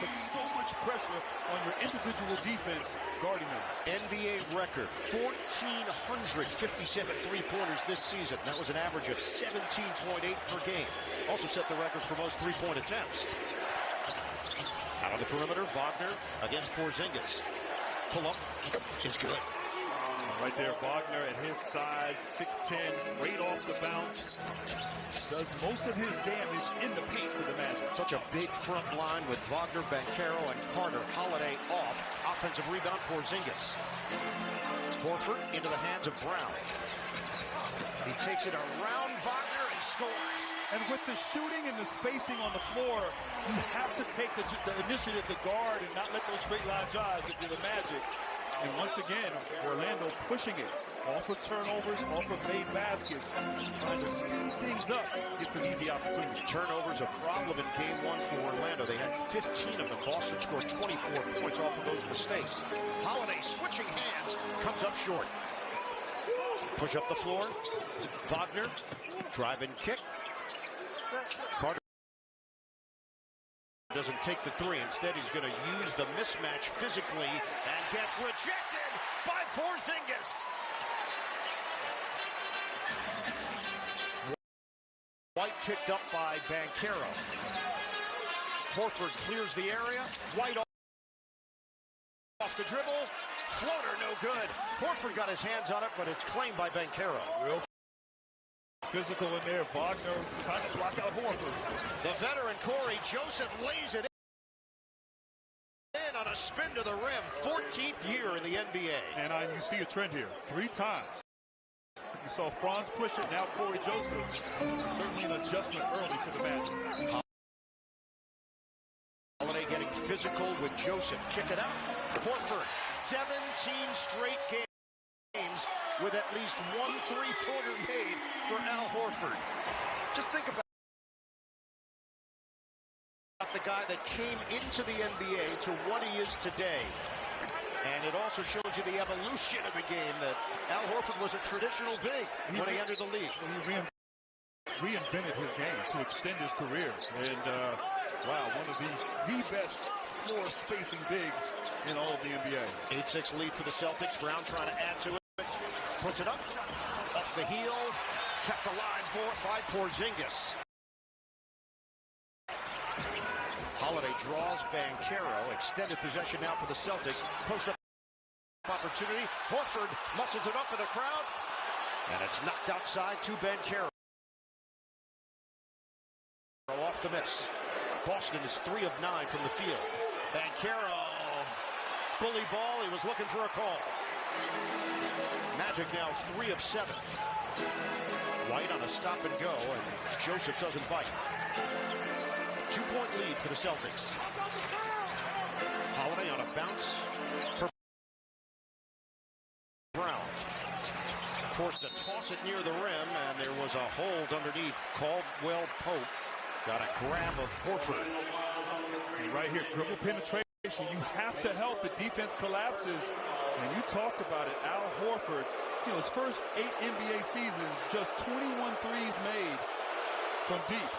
put so much pressure on your individual defense guarding them. NBA record, 1,457 three-pointers this season. That was an average of 17.8 per game. Also set the record for most three-point attempts. Out on the perimeter, Wagner against Porzingis. Pull-up is good. Right there, Wagner at his size, 6'10", great off the bounce. Does most of his damage in the paint for the Magic. Such a big front line with Wagner, Banchero, and Carter. Holiday off. Offensive rebound, Porzingis. Horford into the hands of Brown. He takes it around Wagner and scores. And with the shooting and the spacing on the floor, you have to take the initiative to guard and not let those straight line drives if you're the Magic. And once again, Orlando pushing it. Off of turnovers, off of made baskets. Trying to speed things up. Gets an easy opportunity. Turnovers a problem in game one for Orlando. They had 15 of them. Boston scored 24 points off of those mistakes. Holiday switching hands. Comes up short. Push up the floor. Wagner. Drive and kick. Carter doesn't take the three. Instead, he's going to use the mismatch physically and gets rejected by Porzingis. White picked up by Banchero. Horford clears the area. White off the dribble. Floater no good. Horford got his hands on it, but it's claimed by Banchero. Real physical in there. Wagner trying to block out Horford. The veteran Corey Joseph lays it in on a spin to the rim. 14th year in the NBA. And you see a trend here. 3 times. You saw Franz push it. Now Corey Joseph. Certainly an adjustment early for the Magic. Holiday getting physical with Joseph. Kick it out. Horford. 17 straight games with at least one three-pointer made for Al Horford. Just think about the guy that came into the NBA to what he is today. And it also shows you the evolution of the game, that Al Horford was a traditional big when he entered the league. He reinvented his game to extend his career. And, wow, one of the best floor spacing bigs in all of the NBA. 8-6 lead for the Celtics. Brown trying to add to it. Puts it up the heel, kept alive by Porzingis. Holiday draws Banchero, extended possession now for the Celtics. Post-up opportunity. Horford muscles it up in the crowd, and it's knocked outside to Banchero. Off the miss. Boston is 3 of 9 from the field. Banchero, bully ball. He was looking for a call. Magic now 3 of 7. White on a stop and go, and Joseph doesn't bite. 2-point lead for the Celtics. Holiday on a bounce for Brown. Forced to toss it near the rim, and there was a hold underneath. Caldwell Pope got a grab of Horford. And right here, dribble penetration. You have to help. The defense collapses. And you talked about it, Al Horford, his first 8 NBA seasons, just 21 threes made from deep.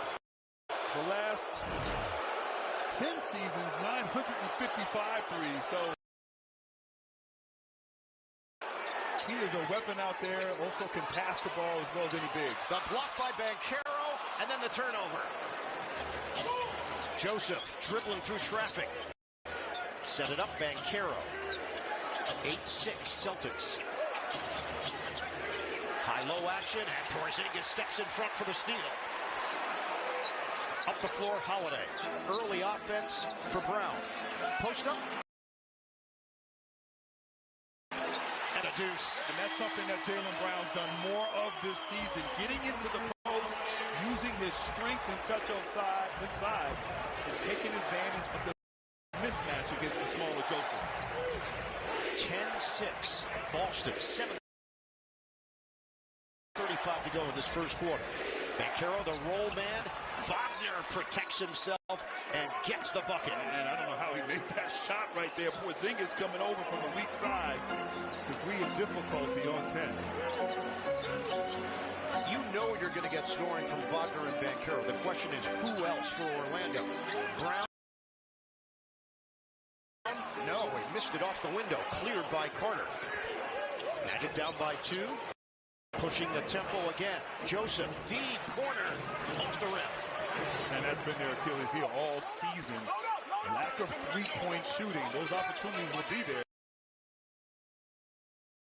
The last 10 seasons, 955 threes. So he is a weapon out there, also can pass the ball as well as any big. The block by Banchero, and then the turnover. Joseph dribbling through traffic. Set it up, Banchero. 8-6 Celtics. High-low action, and Porzingis steps in front for the steal. Up the floor, Holiday. Early offense for Brown. Post up. And a deuce. And that's something that Jaylen Brown's done more of this season. Getting into the post, using his strength and touch inside, and taking advantage of the mismatch against the smaller Joseph. 10-6. Boston, 7:35 to go in this first quarter. Banchero, the roll man. Wagner protects himself and gets the bucket. And I don't know how he made that shot right there. Porzingis coming over from the weak side. Degree of difficulty on 10. You know you're going to get scoring from Wagner and Banchero. The question is, who else for Orlando? Brown. No, he missed it off the window. Cleared by Carter. Magic down by 2. Pushing the tempo again. Joseph, deep corner, off the rim. And that's been their Achilles heel all season. Lack of three-point shooting. Those opportunities will be there.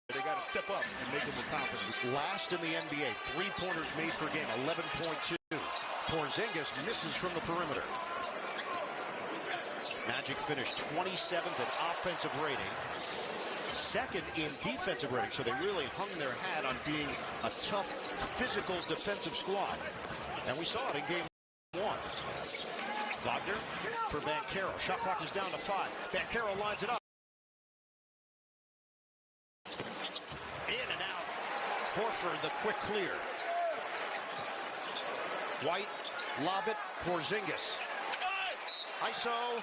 They got to step up and make it with confidence. Last in the NBA, 3-pointers made per game, 11.2. Porzingis misses from the perimeter. Magic finished 27th in offensive rating, 2nd in defensive rating, so they really hung their hat on being a tough, physical defensive squad. And we saw it in game 1. Wagner for Banchero. Shot clock is down to 5. Banchero lines it up. In and out. Horford, the quick clear. White, lob it, Porzingis. ISO.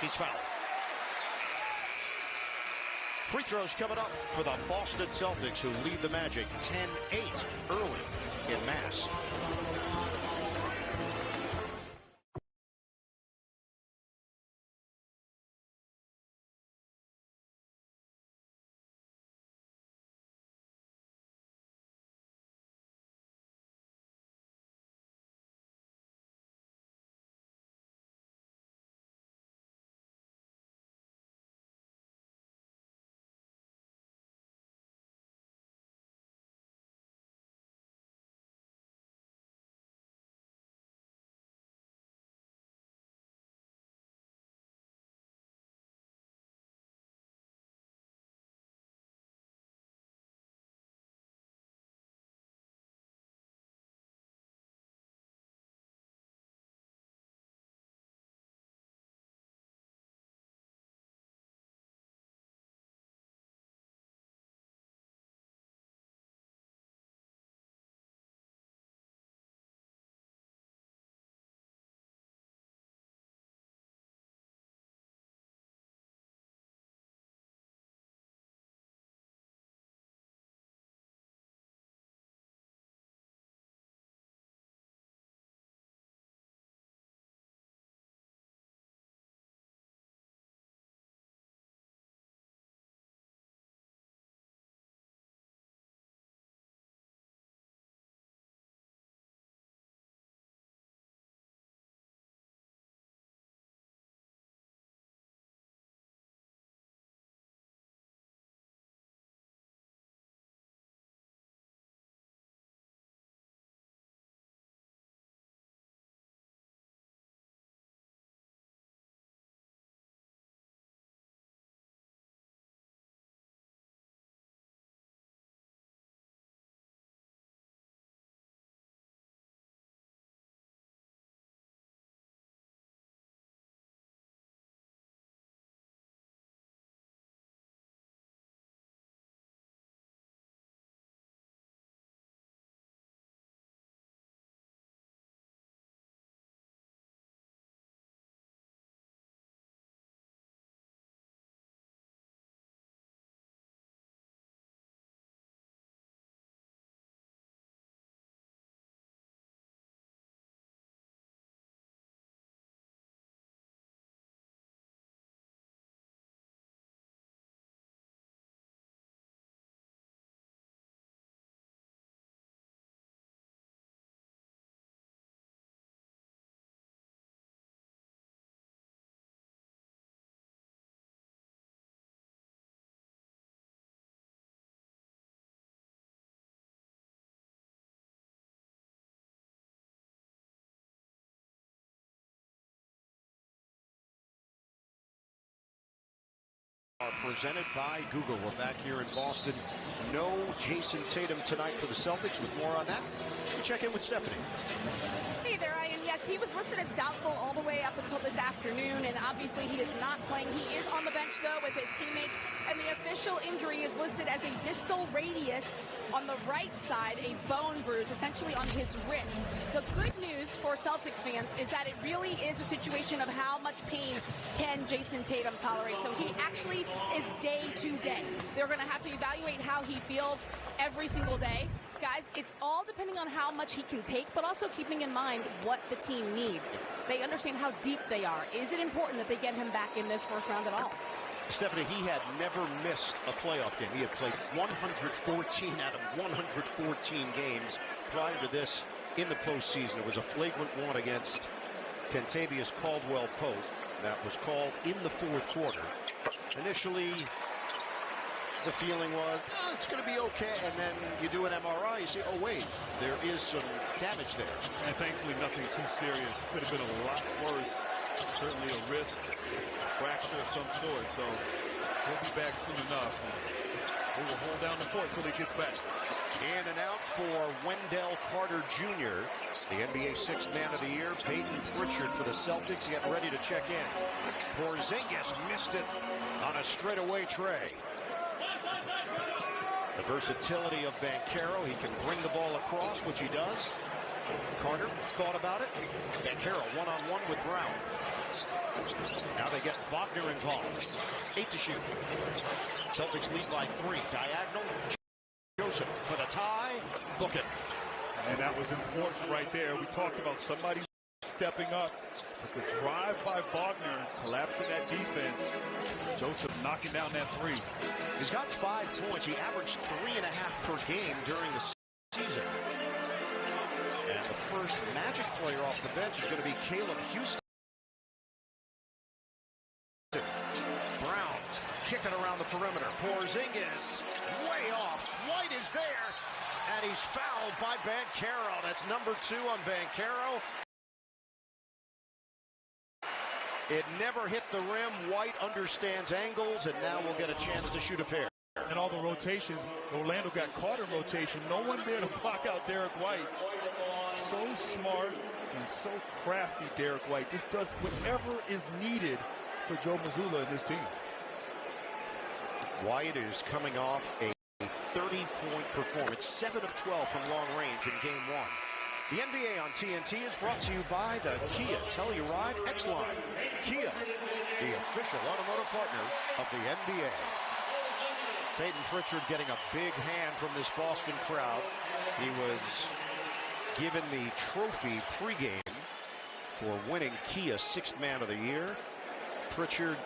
He's fouled. Free throws coming up for the Boston Celtics, who lead the Magic 10-8 early in Mass. Are presented by Google. We're back here in Boston. No Jason Tatum tonight for the Celtics. With more on that, we check in with Stephanie. Hey there, Ian. Yes, he was listed as doubtful all the way up until this afternoon, and obviously he is not playing. He is on the bench, though, with his teammates, and the official injury is listed as a distal radius on the right side, a bone bruise, essentially on his wrist. The good news for Celtics fans is that it really is a situation of how much pain can Jason Tatum tolerate. So he actually is day to day. They're going to have to evaluate how he feels every single day. Guys, it's all depending on how much he can take, but also keeping in mind what the team needs. They understand how deep they are. Is it important that they get him back in this first round at all? Stephanie, he had never missed a playoff game. He had played 114 out of 114 games prior to this in the postseason. It was a flagrant one against Kentavious Caldwell-Pope. That was called in the fourth quarter. Initially, the feeling was, oh, it's going to be okay. And then you do an MRI, you say, oh, wait, there is some damage there. And thankfully, nothing too serious. Could have been a lot worse. Certainly a wrist, a fracture of some sort. So he'll be back soon enough. We will hold down the fort until he gets back. In and out for Wendell Carter Jr., the NBA Sixth Man of the Year. Peyton Pritchard for the Celtics getting ready to check in. Porzingis missed it on a straightaway tray. The versatility of Banchero. He can bring the ball across, which he does. Carter thought about it. Banchero one-on-one with Brown. Now they get Wagner involved. 8 to shoot. Celtics lead by 3. Diagonal. Joseph for the tie. Book it. And that was important right there. We talked about somebody stepping up. But the drive by Wagner, collapsing that defense. Joseph knocking down that 3. He's got 5 points. He averaged 3.5 per game during the season. And the first Magic player off the bench is going to be Caleb Houston. Brown kicking around the perimeter. Porzingis way off. White is there. And he's fouled by Banchero. That's number 2 on Banchero. It never hit the rim. White understands angles, and now we'll get a chance to shoot a pair. And all the rotations, Orlando got caught in rotation. No one there to block out Derek White. So smart and so crafty, Derek White. Just does whatever is needed for Joe Mazzulla and his team. White is coming off a 30-point performance, 7 of 12 from long range in Game 1. The NBA on TNT is brought to you by the Kia Telluride X-Line. Kia, the official automotive partner of the NBA. Peyton Pritchard getting a big hand from this Boston crowd. He was given the trophy pregame for winning Kia Sixth Man of the Year. Pritchard,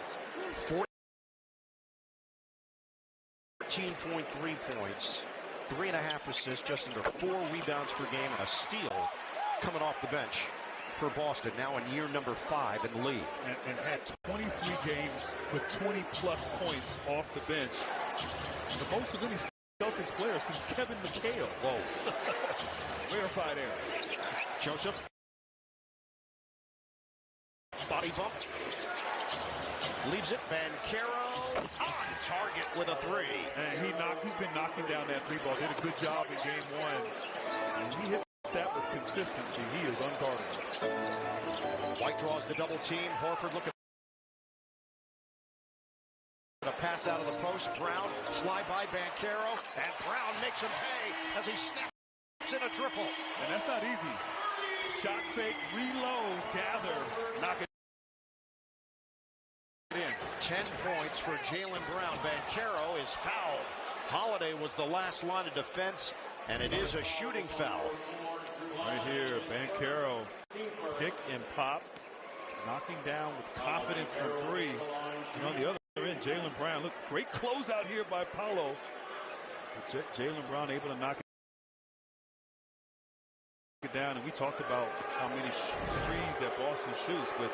14.3 points. 3.5 assists, just under 4 rebounds per game, and a steal coming off the bench for Boston, now in year number 5 in the league. And had 23 games with 20-plus points off the bench. The most of any Celtics player since Kevin McHale. Whoa. Verified error. Joseph. Body bump. Leaves it. Banchero on target with a 3. And he's been knocking down that 3 ball. Did a good job in Game 1. And he hits that with consistency. He is unguardable. White draws the double team. Horford looking a pass out of the post. Brown slide by Banchero, and Brown makes him pay as he snaps in a triple. And that's not easy. Shot fake, reload, gather, knock it in. 10 points for Jaylen Brown. Banchero is fouled. Holiday was the last line of defense, and it is a shooting foul. Right here, Banchero, pick and pop, knocking down with confidence from 3. And on the other end, Jaylen Brown. Look, great closeout here by Paolo. Jaylen Brown able to knock it down, and we talked about how many threes that Boston shoots, but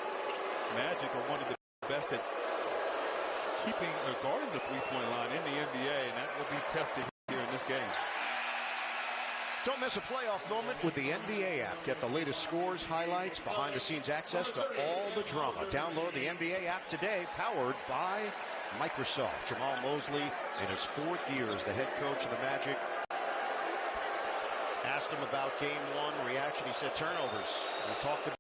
Magic are one of the best at keeping or guarding the three-point line in the NBA, and that will be tested here in this game. Don't miss a playoff moment with the NBA app. Get the latest scores, highlights, behind-the-scenes access to all the drama. Download the NBA app today, powered by Microsoft. Jamal Mosley, in his 4th year as the head coach of the Magic, asked him about Game 1 reaction. He said turnovers. We talked about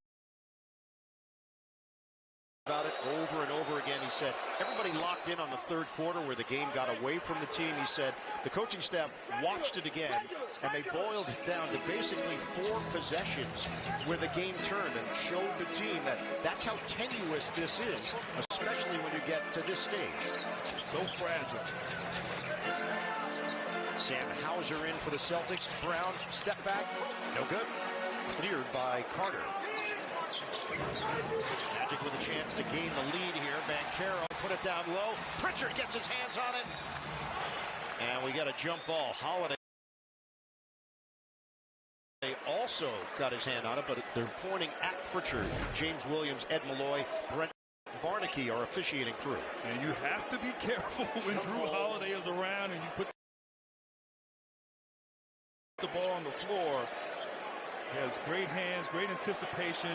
it over and over again. He said everybody locked in on the 3rd quarter where the game got away from the team. He said the coaching staff watched it again, and they boiled it down to basically 4 possessions where the game turned and showed the team that that's how tenuous this is, especially when you get to this stage. So fragile. Sam Hauser in for the Celtics. Brown, step back, no good. Cleared by Carter. Magic with a chance to gain the lead here. Banchero put it down low. Pritchard gets his hands on it. And we got a jump ball. Holiday also got his hand on it, but they're pointing at Pritchard. James Williams, Ed Malloy, Brent Barnaky are officiating through. And you have to be careful when Drew Holiday is around and you put the ball on the floor. He has great hands, great anticipation,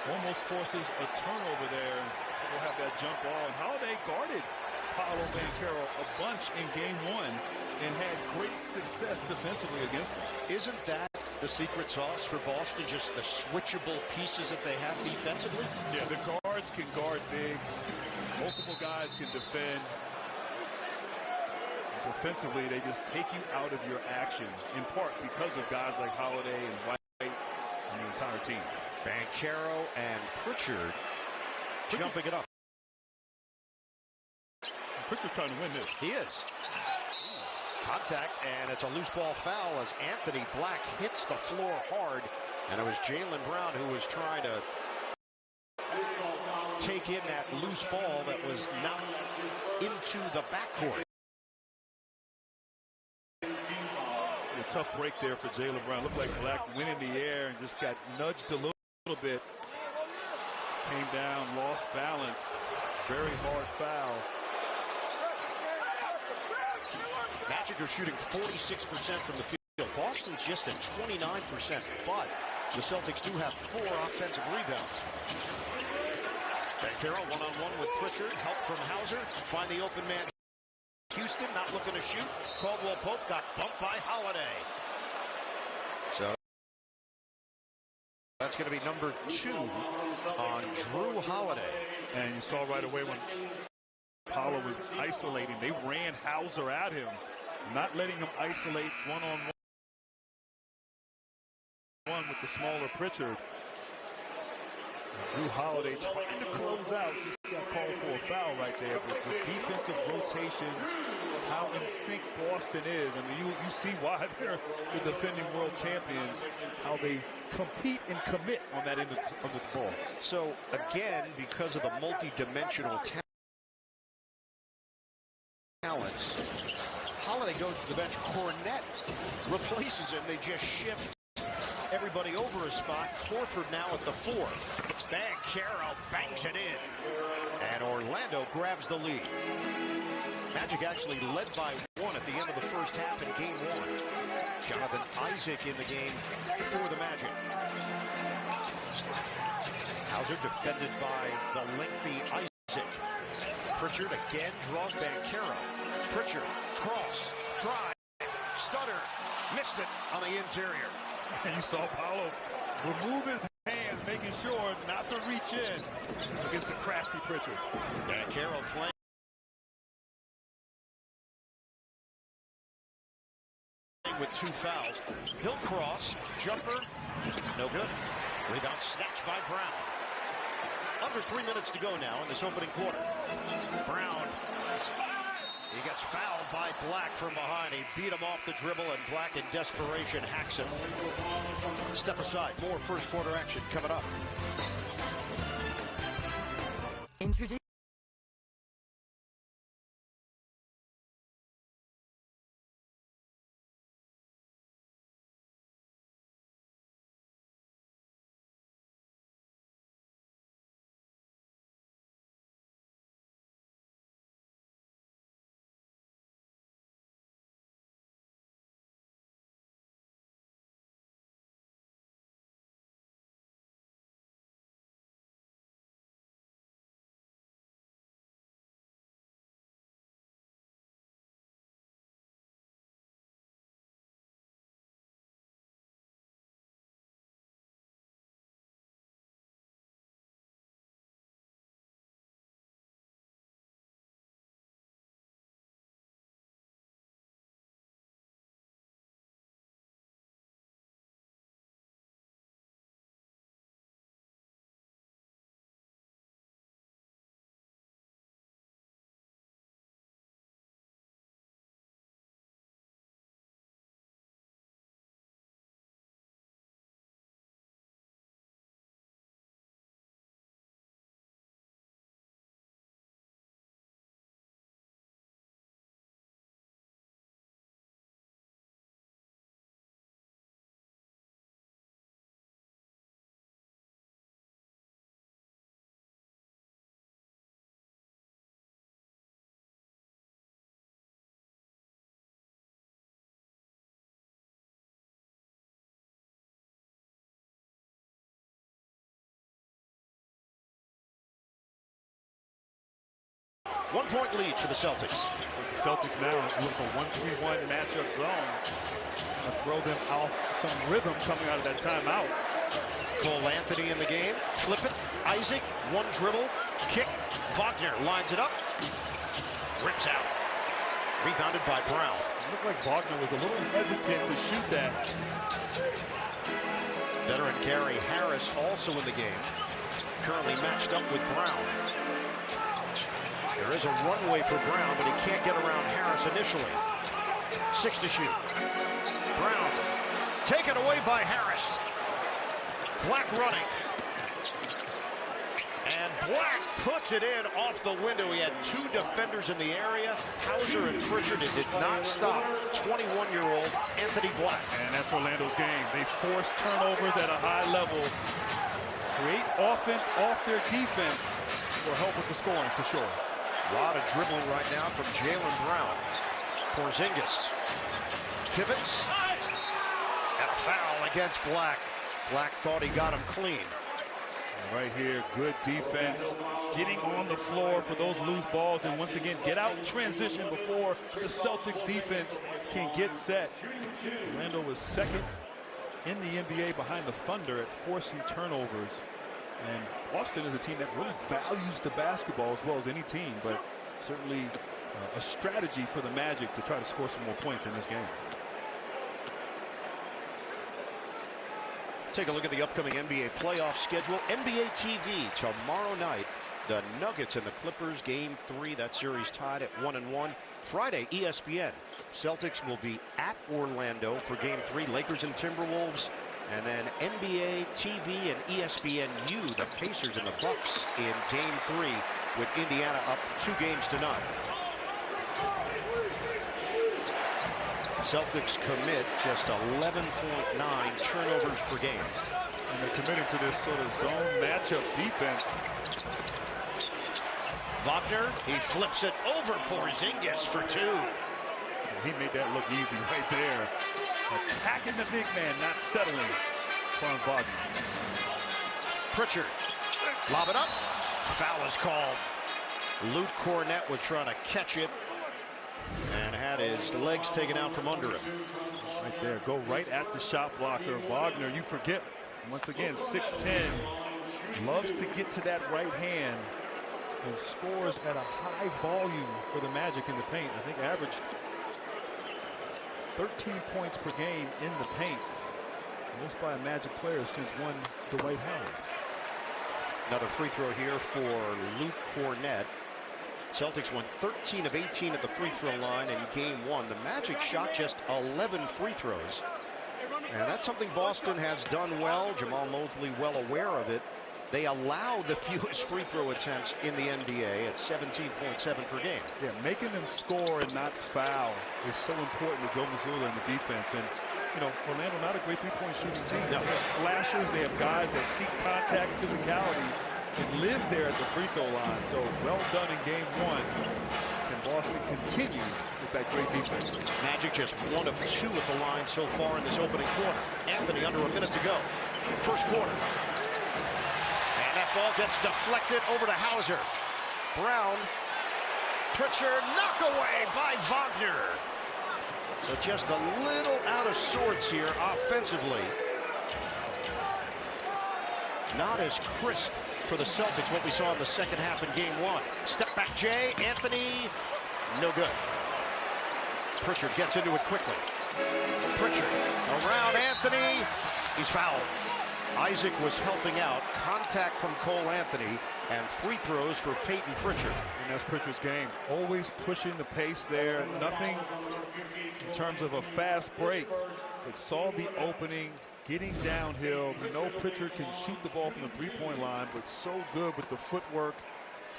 almost forces a turnover there. We'll have that jump ball. And Holiday guarded Paolo Banchero a bunch in game one and had great success defensively against him. Isn't that the secret sauce for Boston, just the switchable pieces that they have defensively? Yeah, the guards can guard bigs. Multiple guys can defend. Defensively, they just take you out of your action, in part because of guys like Holiday and White and the entire team. Banchero and Pritchard jumping it up. Pritchard trying to win this. He is. Contact, and it's a loose ball foul as Anthony Black hits the floor hard. And it was Jaylen Brown who was trying to take in that loose ball that was knocked into the backcourt. A tough break there for Jaylen Brown. Looked like Black went in the air and just got nudged a little bit. Came down, lost balance. Very hard foul. Magic are shooting 46% from the field. Boston's just at 29%, but the Celtics do have 4 offensive rebounds. Banchero one-on-one with Pritchard. Help from Hauser. Find the open man. Houston not looking to shoot. Caldwell Pope got bumped by Holiday. So that's going to be number 2 on Drew Holiday. And you saw right away when Paolo was isolating, they ran Hauser at him, not letting him isolate one-on-one with the smaller Pritchard. Drew Holiday trying to close out, just got called for a foul right there. But the defensive rotations, how in sync Boston is. I mean, you see why they're the defending world champions, how they compete and commit on that end of the ball. So, again, because of the multi-dimensional talents, Holiday goes to the bench. Cornette replaces him. They just shift everybody over a spot. Horford now at the 4. Banchero bangs it in. And Orlando grabs the lead. Magic actually led by 1 at the end of the first half in game 1. Jonathan Isaac in the game for the Magic. Hauser defended by the lengthy Isaac. Pritchard again draws Banchero. Pritchard, cross, drive, stutter, missed it on the interior. And you saw Paolo remove his hands, making sure not to reach in against the crafty Pritchard. Banchero playing with 2 fouls. He'll cross, jumper, no good. Rebound snatched by Brown. Under 3 minutes to go now in this opening quarter. Brown. He gets fouled by Black from behind. He beat him off the dribble, and Black in desperation hacks him. Step aside. More first quarter action coming up. Introduce 1-point lead for the Celtics. The Celtics now with a 1-3-1 matchup zone. Throw them off some rhythm coming out of that timeout. Cole Anthony in the game. Flip it. Isaac, one dribble. Kick. Wagner lines it up. Rips out. Rebounded by Brown. It looked like Wagner was a little hesitant to shoot that. Veteran Gary Harris also in the game. Currently matched up with Brown. There is a runway for Brown, but he can't get around Harris initially. 6 to shoot. Brown taken away by Harris. Black running. And Black puts it in off the window. He had 2 defenders in the area. Hauser and Pritchard. It did not stop 21-year-old Anthony Black. And that's Orlando's game. They force turnovers at a high level. Create offense off their defense. Will help with the scoring for sure. A lot of dribbling right now from Jaylen Brown. Porzingis pivots. And a foul against Black. Black thought he got him clean. And right here, good defense. Getting on the floor for those loose balls. And once again, get out in transition before the Celtics defense can get set. Orlando was second in the NBA behind the Thunder at forcing turnovers. And Boston is a team that really values the basketball as well as any team, but certainly a strategy for the Magic to try to score some more points in this game. Take a look at the upcoming NBA playoff schedule. NBA TV tomorrow night. The Nuggets and the Clippers, Game 3. That series tied at 1-1. Friday, ESPN. Celtics will be at Orlando for Game 3. Lakers and Timberwolves. And then NBA TV and ESPNU, the Pacers and the Bucks in Game 3 with Indiana up 2 games to none. Celtics commit just 11.9 turnovers per game. And they're committing to this sort of zone matchup defense. Wagner, he flips it over Porzingis for 2. He made that look easy right there. Attacking the big man, not settling for Wagner. Pritchard, lob it up. Foul is called. Luke Cornett was trying to catch it and had his legs taken out from under him. Right there, go right at the shot blocker. Wagner, you forget, once again, 6'10", loves to get to that right hand and scores at a high volume for the Magic in the paint. I think averaged 13 points per game in the paint. Most by a Magic player since one Dwight Howard. Another free throw here for Luke Cornett. Celtics went 13 of 18 at the free throw line in Game 1. The Magic shot just 11 free throws. And that's something Boston has done well. Jamal Mosley well aware of it. They allow the fewest free throw attempts in the NBA at 17.7 per game. Yeah, making them score and not foul is so important to Joe Mazzulla and the defense. And, you know, Orlando not a great three-point shooting team. No. They have slashers. They have guys that seek contact, physicality, and live there at the free throw line. So well done in Game 1. Can Boston continue with that great defense? Magic just 1 of 2 at the line so far in this opening quarter. Anthony under a minute to go. First quarter. And that ball gets deflected over to Hauser. Brown. Pritchard, knock away by Wagner. So just a little out of sorts here offensively. Not as crisp for the Celtics what we saw in the second half in Game 1. Step back Jay, Anthony, no good. Pritchard gets into it quickly. Pritchard around Anthony, he's fouled. Isaac was helping out. Contact from Cole Anthony and free throws for Peyton Pritchard. And that's Pritchard's game. Always pushing the pace there. Nothing in terms of a fast break, but saw the opening, getting downhill. We know Pritchard can shoot the ball from the three-point line, but so good with the footwork,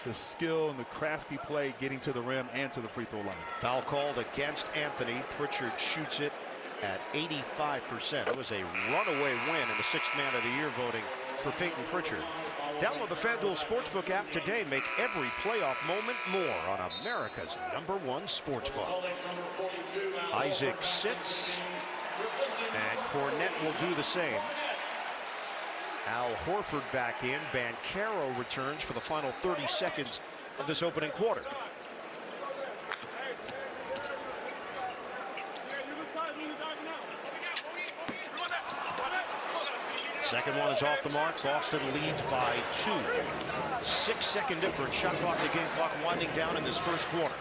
the skill, and the crafty play getting to the rim and to the free throw line. Foul called against Anthony. Pritchard shoots it at 85%. It was a runaway win in the 6th Man of the Year voting for Peyton Pritchard. Download the FanDuel Sportsbook app today. Make every playoff moment more on America's #1 sportsbook. Isaac sits, and Cornett will do the same. Al Horford back in. Banchero returns for the final 30 seconds of this opening quarter. Second one is off the mark. Boston leads by 2. 6-second difference. Shot clock to game clock winding down in this first quarter.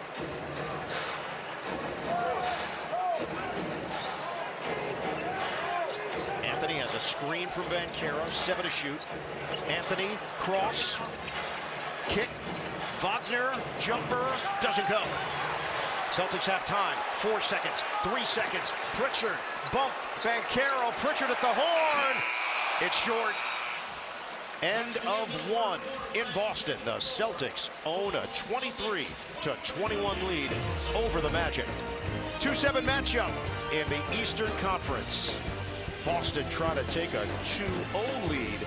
Anthony has a screen from Banchero. 7 to shoot. Anthony, cross, kick. Wagner, jumper, doesn't go. Celtics have time. 4 seconds, 3 seconds. Pritchard, bump, Banchero, Pritchard at the horn. It's short. End of 1 in Boston. The Celtics own a 23-21 lead over the Magic. 2-7 matchup in the Eastern Conference. Boston trying to take a 2-0 lead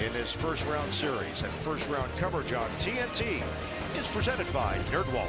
in this first round series. And first round coverage on TNT is presented by NerdWallet.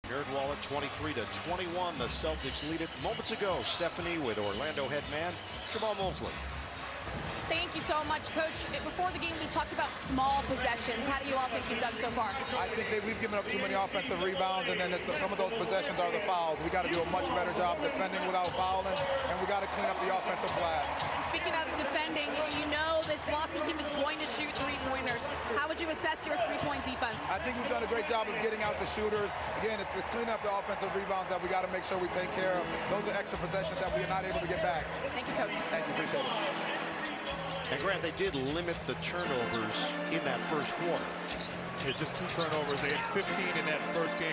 NerdWallet 23-21. The Celtics lead it moments ago. Stephanie with Orlando head man Jamal Mosley. Thank you so much, Coach. Before the game, we talked about small possessions. How do you all think you've done so far? I think that we've given up too many offensive rebounds, and then some of those possessions are the fouls. We got to do a much better job defending without fouling, and we got to clean up the offensive glass. And speaking of defending, you know this Boston team is going to shoot three-pointers. How would you assess your three-point defense? I think we've done a great job of getting out the shooters. Again, it's to clean up the offensive rebounds that we got to make sure we take care of. Those are extra possessions that we are not able to get back. Thank you, Coach. Thank you. Appreciate it. And Grant, they did limit the turnovers in that first quarter. Yeah, just 2 turnovers. They had 15 in that first game.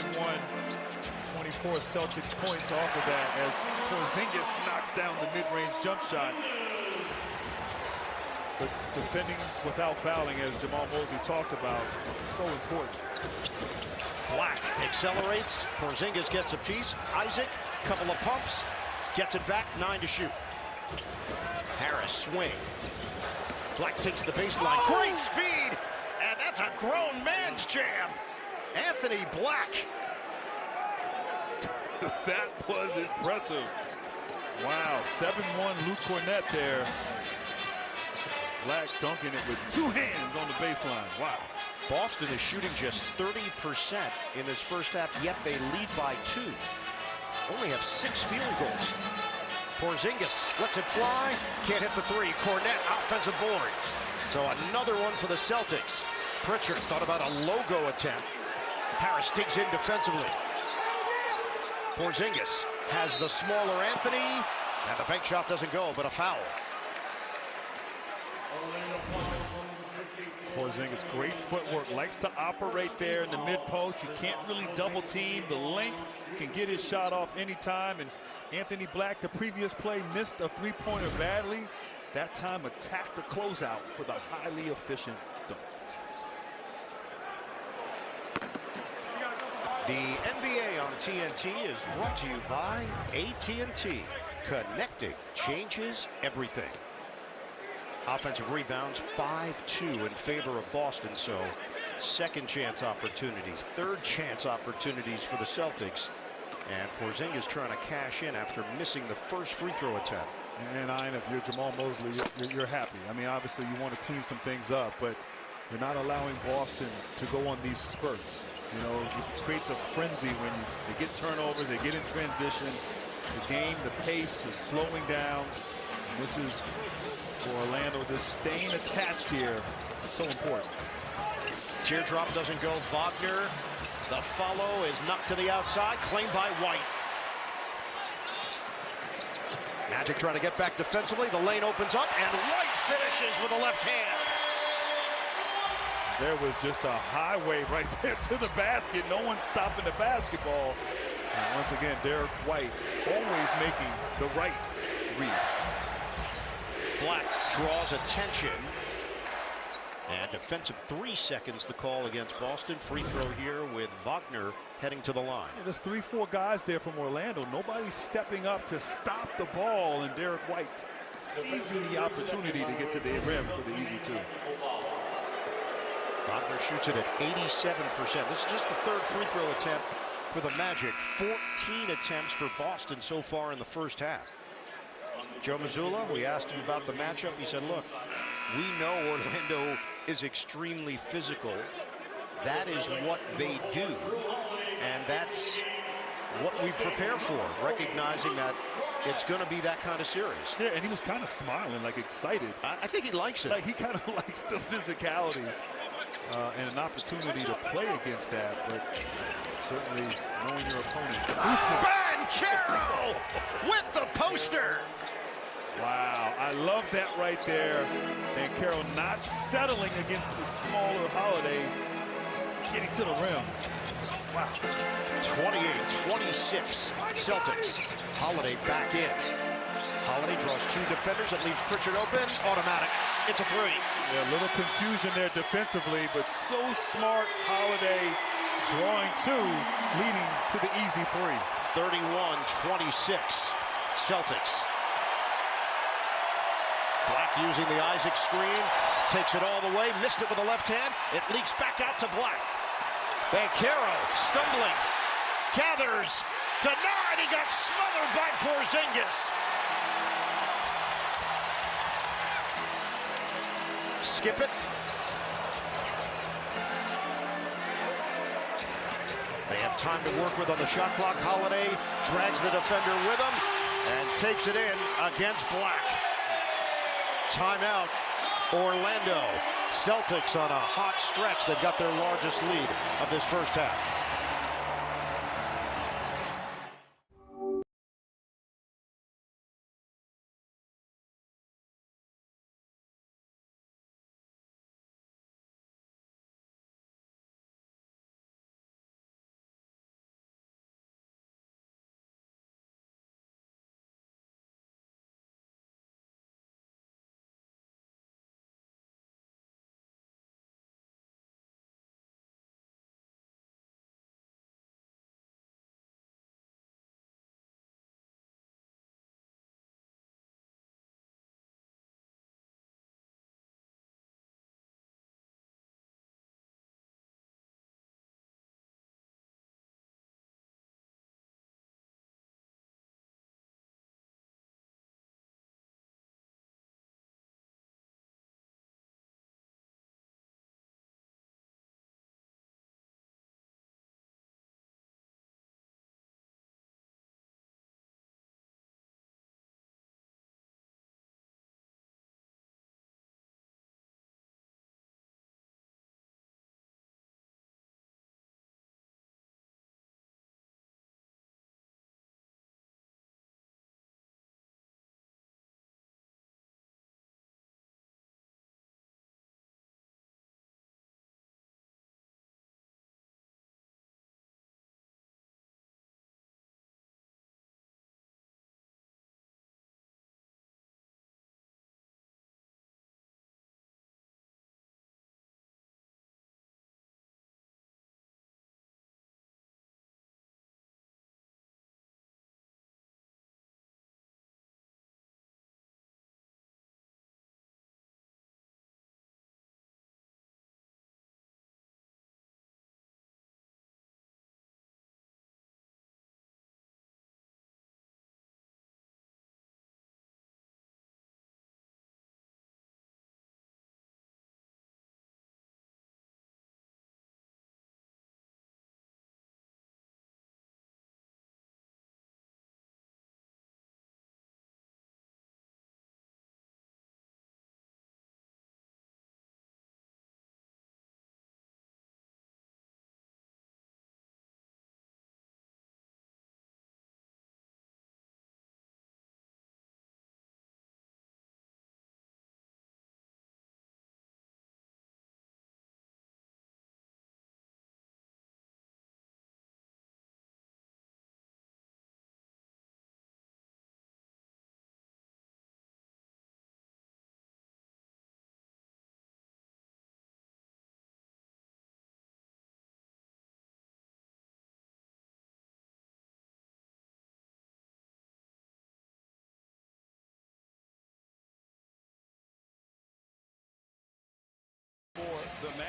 24 Celtics points off of that as Porzingis knocks down the mid-range jump shot. But defending without fouling, as Jamal Mosley talked about, so important. Black accelerates. Porzingis gets a piece. Isaac, couple of pumps, gets it back. 9 to shoot. Harris swing. Black takes the baseline. Great speed. And that's a grown man's jam. Anthony Black. That was impressive. Wow, 7-1 Luke Cornett there. Black dunking it with 2 hands on the baseline. Wow. Boston is shooting just 30% in this first half, yet they lead by 2. Only have 6 field goals. Porzingis lets it fly. Can't hit the 3. Cornett offensive board. So another one for the Celtics. Pritchard thought about a logo attempt. Harris digs in defensively. Porzingis has the smaller Anthony, and the bank shot doesn't go, but a foul. Porzingis, great footwork, likes to operate there in the mid-post. You can't really double team. The length can get his shot off anytime. And Anthony Black, the previous play, missed a 3-pointer badly. That time attacked the closeout for the highly efficient dunk. The NBA on TNT is brought to you by AT&T. Connecting changes everything. Offensive rebounds 5-2 in favor of Boston, so second chance opportunities, third chance opportunities for the Celtics. And Porzingis trying to cash in after missing the first free throw attempt. And if you're Jamal Mosley, you're happy. I mean, obviously you want to clean some things up, but you're not allowing Boston to go on these spurts. You know, it creates a frenzy when they get turnovers, they get in transition. The game, the pace is slowing down. And this is for Orlando just staying attached here. It's so important. Teardrop doesn't go. Wagner. The follow is knocked to the outside, claimed by White. Magic trying to get back defensively. The lane opens up, and White finishes with a left hand. There was just a highway right there to the basket. No one's stopping the basketball. And once again, Derek White always making the right read. Black draws attention. And defensive 3 seconds the call against Boston. Free throw here with Wagner heading to the line. Yeah, there's 3-4 guys there from Orlando. Nobody's stepping up to stop the ball, and Derek White seizing the opportunity to get to the rim for the easy 2. Wagner shoots it at 87%. This is just the third free throw attempt for the Magic. 14 attempts for Boston so far in the first half. Joe Mazzulla, we asked him about the matchup. He said, look, we know Orlando is extremely physical. That is what they do. And that's what we prepare for, recognizing that it's going to be that kind of series. Yeah, and he was kind of smiling, like excited. I think he likes it. Like he kind of likes the physicality and an opportunity to play against that, but certainly knowing your opponent. Banchero with the poster. Wow, I love that right there. Banchero not settling against the smaller Holiday, getting to the rim. Wow. 28-26 Celtics. Holiday back in. Holiday draws 2 defenders and leaves Pritchard open. Automatic. It's a 3. Yeah, a little confusion there defensively, but so smart. Holiday drawing 2, leading to the easy 3. 31-26 Celtics. Black using the Isaac screen. Takes it all the way. Missed it with the left hand. It leaks back out to Black. Banchero stumbling. Gathers. Denied. He got smothered by Porzingis. Skip it. They have time to work with on the shot clock. Holiday drags the defender with him and takes it in against Black. Timeout, Orlando. Celtics on a hot stretch. They've got their largest lead of this first half.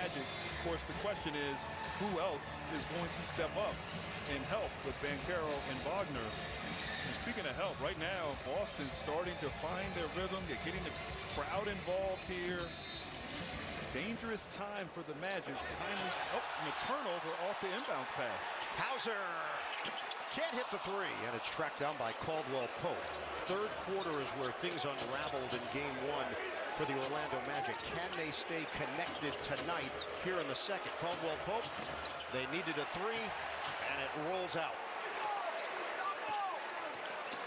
Magic. Of course, the question is, who else is going to step up and help with Banchero and Wagner? And speaking of help, right now, Boston's starting to find their rhythm. They're getting the crowd involved here. Dangerous time for the Magic. Timely, and a turnover off the inbounds pass. Hauser can't hit the three, and it's tracked down by Caldwell Pope. Third quarter is where things unraveled in game one for the Orlando Magic. Can they stay connected tonight here in the second? Caldwell Pope, they needed a three, and it rolls out.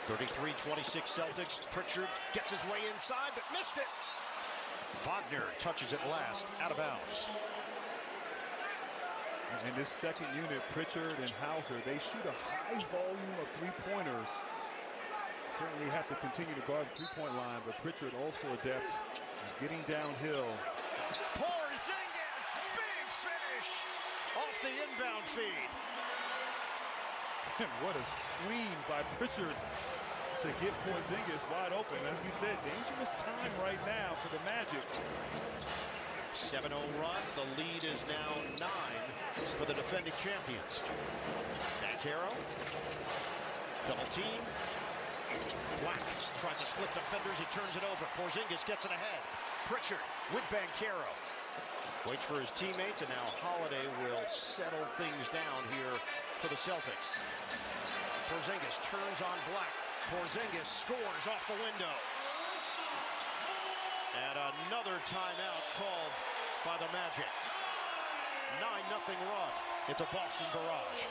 33-26 Celtics. Pritchard gets his way inside, but missed it. Wagner touches it last, out of bounds. In this second unit, Pritchard and Hauser, they shoot a high volume of three-pointers. Certainly have to continue to guard the three-point line, but Pritchard also adept at getting downhill. Porzingis, big finish off the inbound feed. And what a screen by Pritchard to get Porzingis wide open. As we said, dangerous time right now for the Magic. 7-0 run. The lead is now 9 for the defending champions. Banchero, double team. Black trying to split defenders. He turns it over. Porzingis gets it ahead. Pritchard with Banchero. Waits for his teammates, and now Holiday will settle things down here for the Celtics. Porzingis turns on Black. Porzingis scores off the window. And another timeout called by the Magic. 9-0 run. It's a Boston barrage.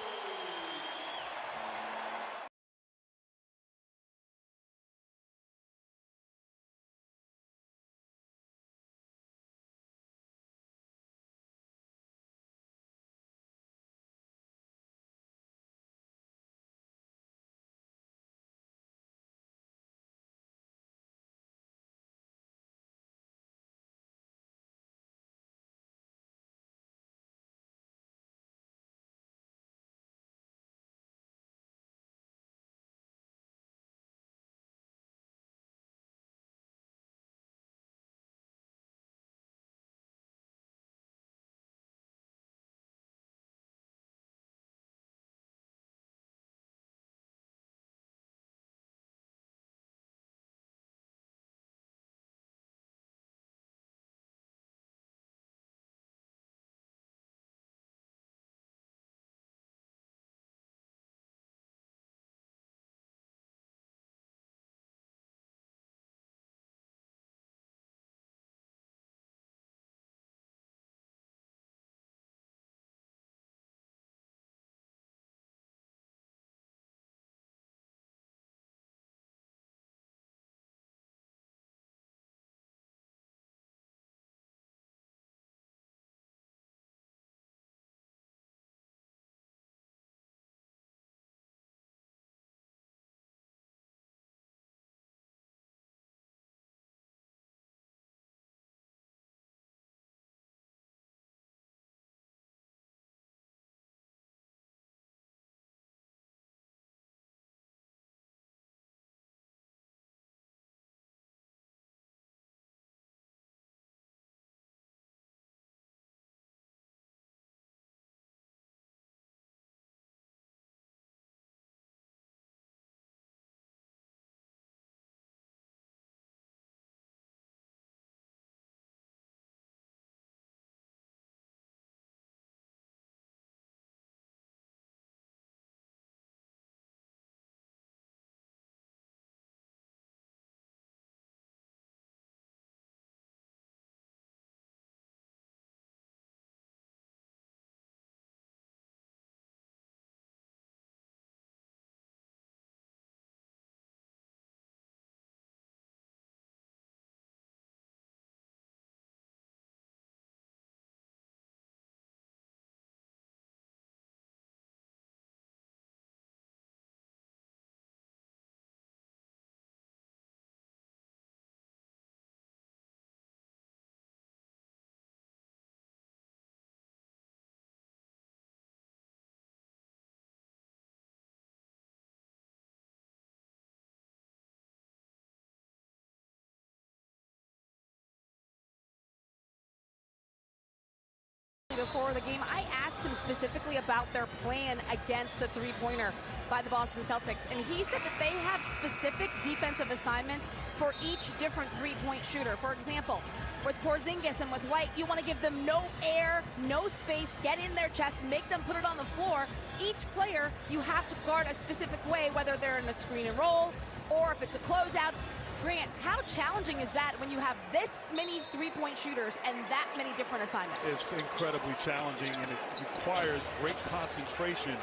before the game, I asked him specifically about their plan against the three-pointer by the Boston Celtics, and he said that they have specific defensive assignments for each different three-point shooter. For example, with Porzingis and with White, you want to give them no air, no space, get in their chest, make them put it on the floor. Each player, you have to guard a specific way, whether they're in a screen and roll or if it's a closeout. Grant, how challenging is that when you have this many three-point shooters and that many different assignments? It's incredibly challenging, and it requires great concentration,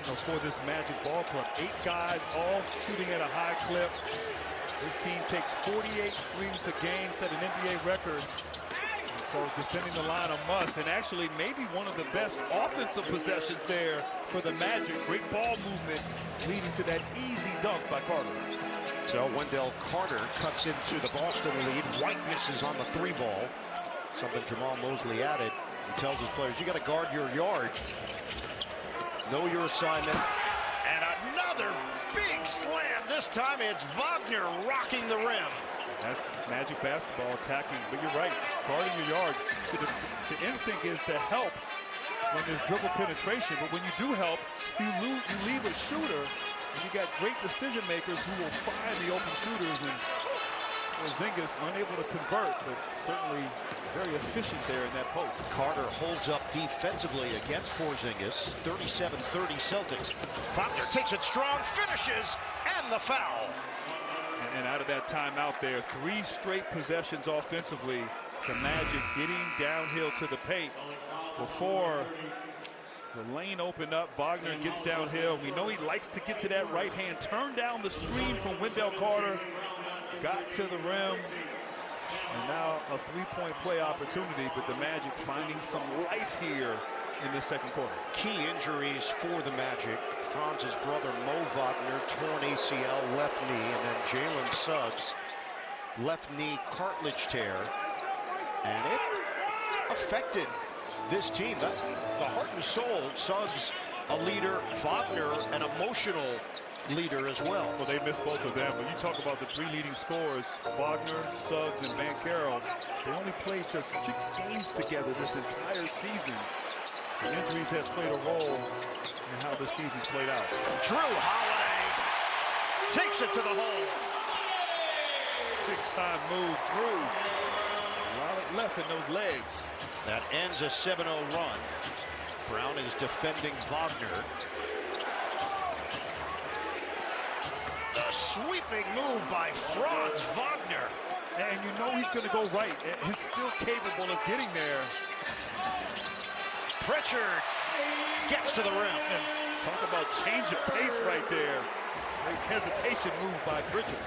for this Magic ball club. 8 guys all shooting at a high clip. This team takes 48 threes a game, set an NBA record. And so defending the line a must, and actually maybe one of the best offensive possessions there for the Magic. Great ball movement leading to that easy dunk by Carter. So Wendell Carter cuts into the Boston lead. White misses on the 3-ball. Something Jamal Mosley added. He tells his players, you got to guard your yard. Know your assignment. And another big slam. This time it's Wagner rocking the rim. That's Magic basketball attacking, but you're right, guarding your yard. So the instinct is to help when there's dribble penetration, but when you do help, you leave a shooter, and you got great decision makers who will find the open shooters, and Porzingis unable to convert, but certainly very efficient there in that post. Carter holds up defensively against Porzingis. 37-30 Celtics. Wagner takes it strong, finishes, and the foul. And out of that timeout there, 3 straight possessions offensively. The Magic getting downhill to the paint before the lane opened up. Wagner gets downhill. We know he likes to get to that right hand. Turned down the screen from Wendell Carter. Got to the rim. And now a 3-point play opportunity, but the Magic finding some life here in the second quarter. Key injuries for the Magic. Franz's brother Mo Wagner, torn ACL, left knee, and then Jalen Suggs, left knee cartilage tear. And it affected this team. The heart and soul, Suggs, a leader, Wagner, an emotional leader as well. Well, they missed both of them. When you talk about the 3 leading scorers, Wagner, Suggs, and Banchero, they only played just 6 games together this entire season. So injuries have played a role in how this season's played out. Drew Holiday takes it to the hole. Big time move, Drew. A lot of left in those legs. That ends a 7-0 run. Brown is defending Wagner. The sweeping move by Franz Wagner. And you know he's going to go right, and he's still capable of getting there. Pritchard gets to the rim. And talk about change of pace right there. Great hesitation move by Pritchard.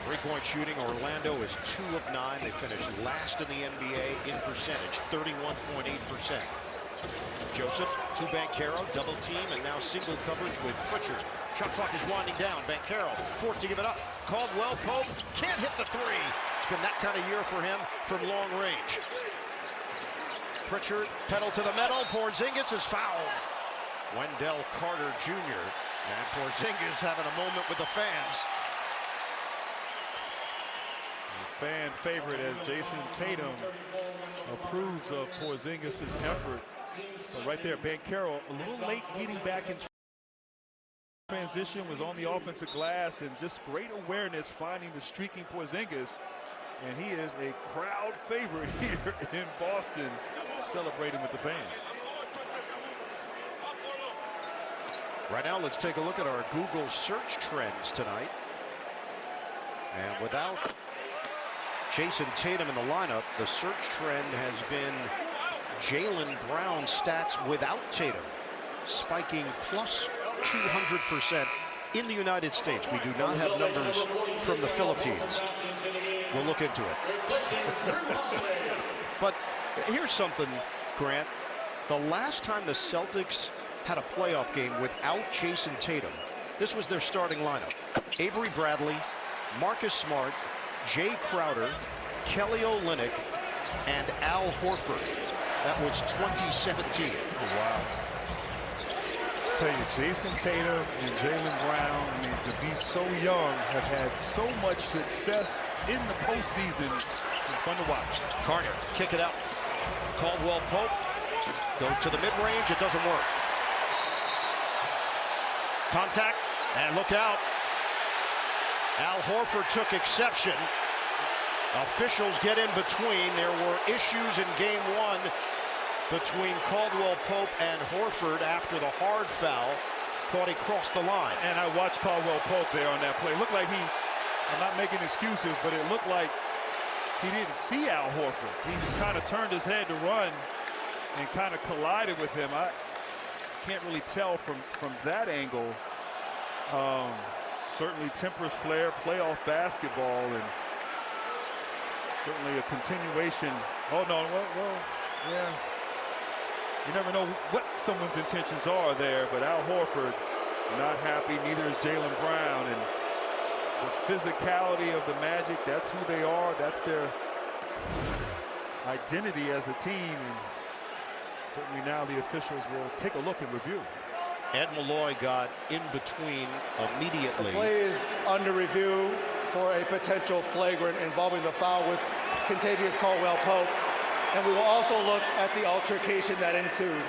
3-point shooting, Orlando is 2 of 9. They finished last in the NBA in percentage, 31.8%. Joseph to Banchero, double team, and now single coverage with Pritchard. Shot clock is winding down. Banchero forced to give it up. Caldwell Pope can't hit the 3. It's been that kind of year for him from long range. Pritchard, pedal to the metal. Porzingis is fouled. Wendell Carter Jr. and Porzingis having a moment with the fans. The fan favorite as Jason Tatum approves of Porzingis' effort. But right there, Banchero a little late getting back in transition, was on the offensive glass, and just great awareness finding the streaking Porzingis. And he is a crowd favorite here in Boston, celebrating with the fans. Right now, let's take a look at our Google search trends tonight. And without Jason Tatum in the lineup, the search trend has been Jaylen Brown stats without Tatum, spiking plus 200% in the United States. We do not have numbers from the Philippines. We'll look into it. But here's something, Grant. The last time the Celtics had a playoff game without Jason Tatum, this was their starting lineup. Avery Bradley, Marcus Smart, Jay Crowder, Kelly Olynyk, and Al Horford. That was 2017. Oh, wow. tell you, Jason Tatum and Jaylen Brown, I mean, to be so young, have had so much success in the postseason. It's been fun to watch. Carter, kick it out. Caldwell Pope goes to the mid-range. It doesn't work. Contact, and look out. Al Horford took exception. Officials get in between. There were issues in game one between Caldwell Pope and Horford after the hard foul. Thought he crossed the line. And I watched Caldwell Pope there on that play. It looked like I'm not making excuses, but it looked like he didn't see Al Horford. He just kind of turned his head to run and kind of collided with him. I can't really tell from that angle. Certainly tempers flare, playoff basketball, and certainly a continuation. Oh, no, well, yeah. You never know what someone's intentions are there, but Al Horford not happy, neither is Jaylen Brown. And the physicality of the Magic, that's who they are. That's their identity as a team. And certainly now the officials will take a look and review. Ed Malloy got in between immediately. The play is under review for a potential flagrant involving the foul with Kentavious Caldwell-Pope. And we will also look at the altercation that ensued.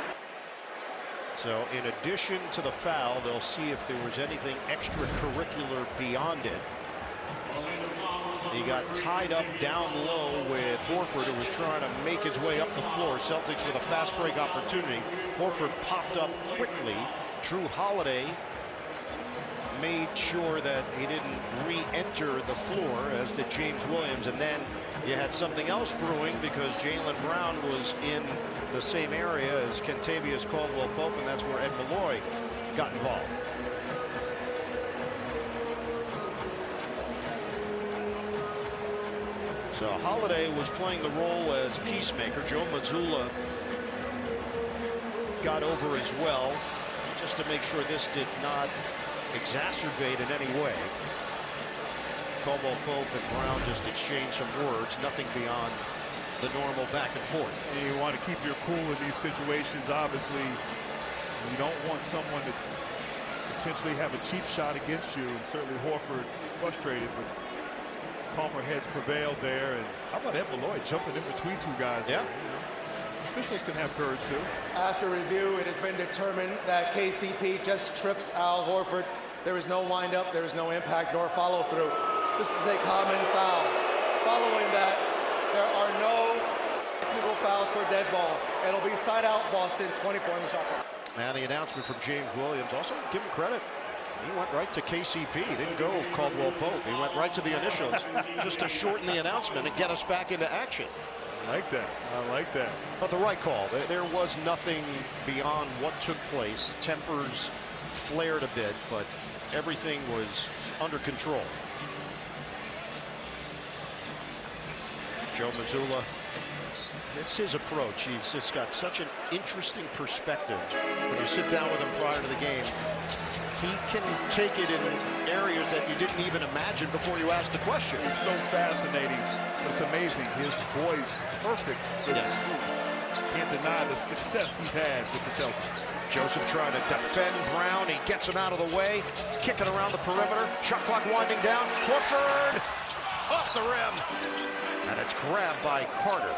So in addition to the foul, they'll see if there was anything extracurricular beyond it. He got tied up down low with Horford, who was trying to make his way up the floor. Celtics with a fast break opportunity. Horford popped up quickly. Drew Holiday made sure that he didn't re-enter the floor, as did James Williams. And then you had something else brewing because Jaylen Brown was in the same area as Kentavious Caldwell-Pope, and that's where Ed Malloy got involved. So Holiday was playing the role as peacemaker. Joe Mazzulla got over as well, just to make sure this did not exacerbate in any way. Caldwell-Pope and Brown just exchanged some words, nothing beyond the normal back and forth. And you want to keep your cool in these situations, obviously. You don't want someone to potentially have a cheap shot against you, and certainly Horford frustrated, but calmer heads prevailed there. And how about Ed Malloy jumping in between two guys? Yeah. Officials can have courage too. After review, it has been determined that KCP just trips Al Horford. There is no windup, there is no impact nor follow through. This is a common foul. Following that, there are no technical fouls for dead ball. It'll be side out Boston, 24 in the shot clock. And the announcement from James Williams, also give him credit. He went right to KCP. He didn't go Caldwell-Pope. He went right to the initials just to shorten the announcement and get us back into action. I like that. I like that. But the right call. There was nothing beyond what took place. Tempers flared a bit, but everything was under control. Joe Mazzulla, it's his approach. He's just got such an interesting perspective. When you sit down with him prior to the game, he can take it in areas that you didn't even imagine before you asked the question. It's so fascinating. It's amazing. His voice, perfect for this group. Can't deny the success he's had with the Celtics. Joseph trying to defend Brown. He gets him out of the way. Kicking around the perimeter. Shot clock winding down. Horford off the rim. And it's grabbed by Carter.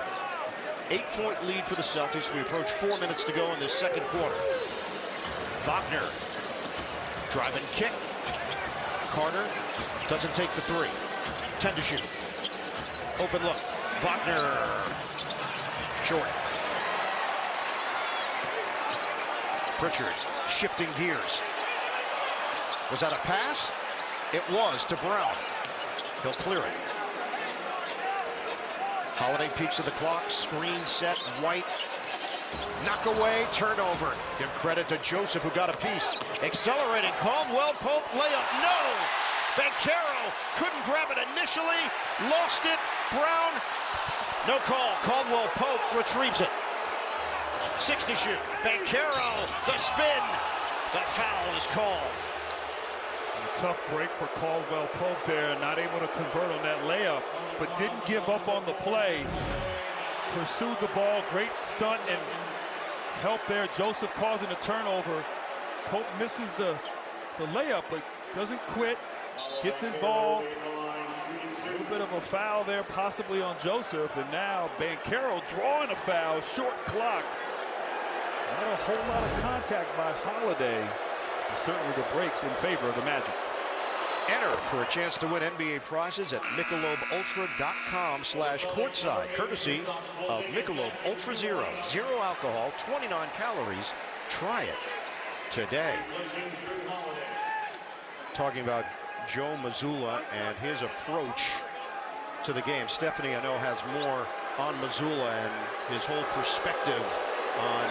8-point lead for the Celtics. We approach 4 minutes to go in this second quarter. Wagner. Driving kick. Carter doesn't take the three. 10 to shoot. Open look. Wagner. Short. Pritchard shifting gears. Was that a pass? It was to Brown. He'll clear it. Holiday peeks at the clock. Screen set. White. Knock away. Turnover. Give credit to Joseph, who got a piece. Accelerating. Caldwell-Pope layup. No! Banchero couldn't grab it initially. Lost it. Brown. No call. Caldwell-Pope retrieves it. 6 to shoot. Banchero. The spin. The foul is called. A tough break for Caldwell-Pope there. Not able to convert on that layup, but didn't give up on the play. Pursued the ball. Great stunt and help there. Joseph causing a turnover. Pope misses the layup, but doesn't quit, gets involved. A little bit of a foul there, possibly on Joseph, and now Banchero drawing a foul, short clock. Not a whole lot of contact by Holiday. But certainly the breaks in favor of the Magic. Enter for a chance to win NBA prizes at MichelobUltra.com/courtside, courtesy of Michelob Ultra Zero. 0 alcohol, 29 calories. Try it today. Talking about Joe Mazzulla and his approach to the game. Stephanie, I know, has more on Mazzulla and his whole perspective on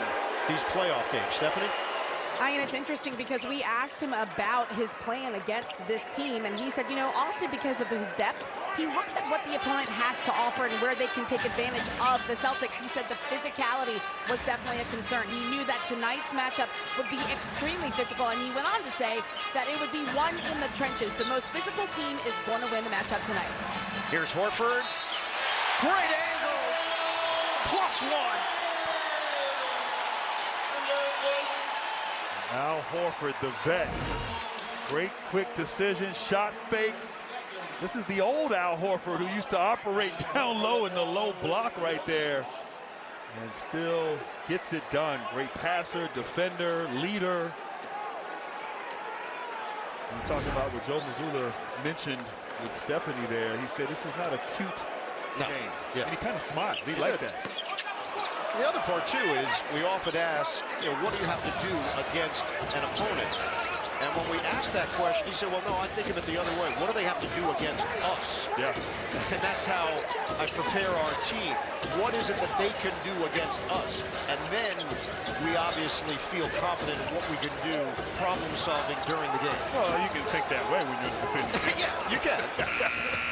these playoff games. Stephanie? And it's interesting because we asked him about his plan against this team, and he said, you know, often because of his depth, he looks at what the opponent has to offer and where they can take advantage of the Celtics. He said the physicality was definitely a concern. He knew that tonight's matchup would be extremely physical, and he went on to say that it would be won in the trenches. The most physical team is going to win the matchup tonight. Here's Horford. Great angle. +1. Al Horford, the vet. Great quick decision, shot fake. This is the old Al Horford who used to operate down low in the low block right there. And still gets it done. Great passer, defender, leader. I'm talking about what Joe Mazzulla mentioned with Stephanie there. He said this is not a cute game. Yeah. And he kind of smiled. He liked that. The other part, too, is we often ask, you know, what do you have to do against an opponent? And when we asked that question, he said, well, no, I think of it the other way. What do they have to do against us? Yeah. And that's how I prepare our team. What is it that they can do against us? And then we obviously feel confident in what we can do, problem solving during the game. Well, you can think that way when you're defending. Yeah, you can.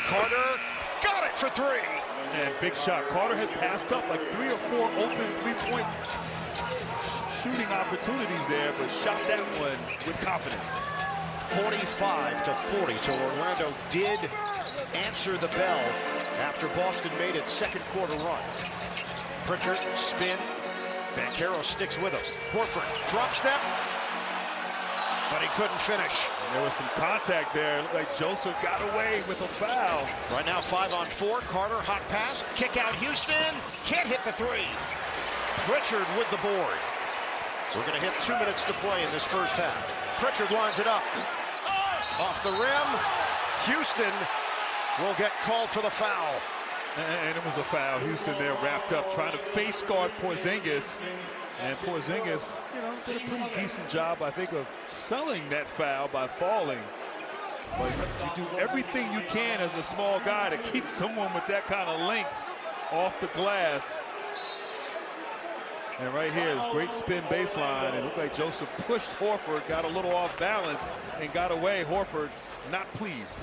Carter got it for 3. And big shot. Carter had passed up like 3 or 4 open three-point shooting opportunities there, but shot that one with confidence. 45-40. So Orlando did answer the bell after Boston made its second quarter run. Pritchard, spin. Banchero sticks with him. Horford, drop step. But he couldn't finish. There was some contact there. It looked like Joseph got away with a foul. Right now 5-on-4. Carter, hot pass. Kick out Houston. Can't hit the 3. Pritchard with the board. We're going to hit 2 minutes to play in this first half. Pritchard lines it up. Off the rim. Houston will get called for the foul. And it was a foul. Houston there wrapped up trying to face guard Porzingis. And Porzingis, you know, did a pretty decent job, I think, of selling that foul by falling. But you do everything you can as a small guy to keep someone with that kind of length off the glass. And right here, great spin baseline. It looked like Joseph pushed Horford, got a little off balance, and got away. Horford not pleased.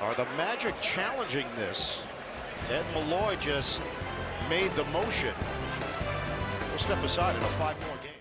Are the Magic challenging this? Ed Malloy just made the motion. We'll step aside in a 5-point game.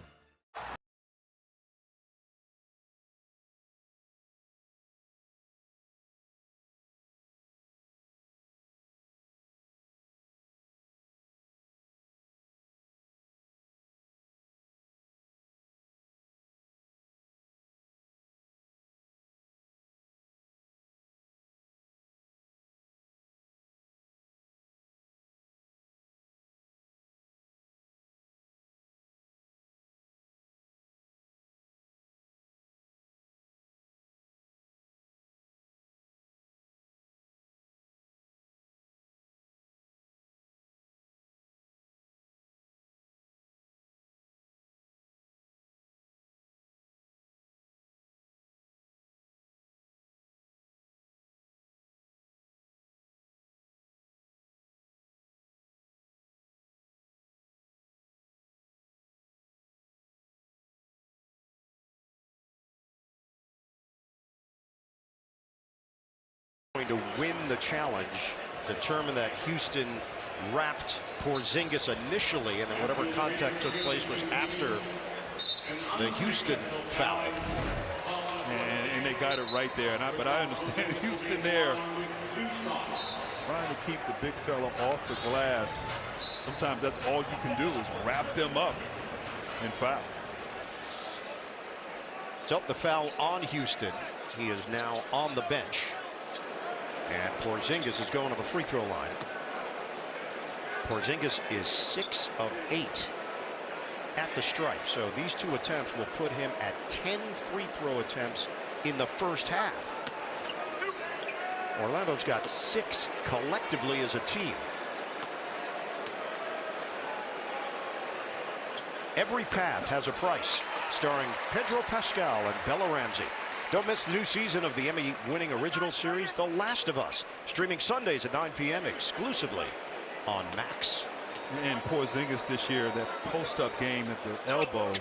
Going to win the challenge, determine that Houston wrapped Porzingis initially, and then whatever contact took place was after the Houston foul. And they got it right there. But I understand Houston there trying to keep the big fella off the glass. Sometimes that's all you can do is wrap them up and foul. So the foul on Houston. He is now on the bench. And Porzingis is going to the free throw line. Porzingis is 6 of 8 at the stripe. So these 2 attempts will put him at 10 free throw attempts in the first half. Orlando's got 6 collectively as a team. Every path has a price. Starring Pedro Pascal and Bella Ramsey. Don't miss the new season of the Emmy-winning original series, The Last of Us. Streaming Sundays at 9 p.m. exclusively on Max. And Porzingis this year, that post-up game at the elbow, was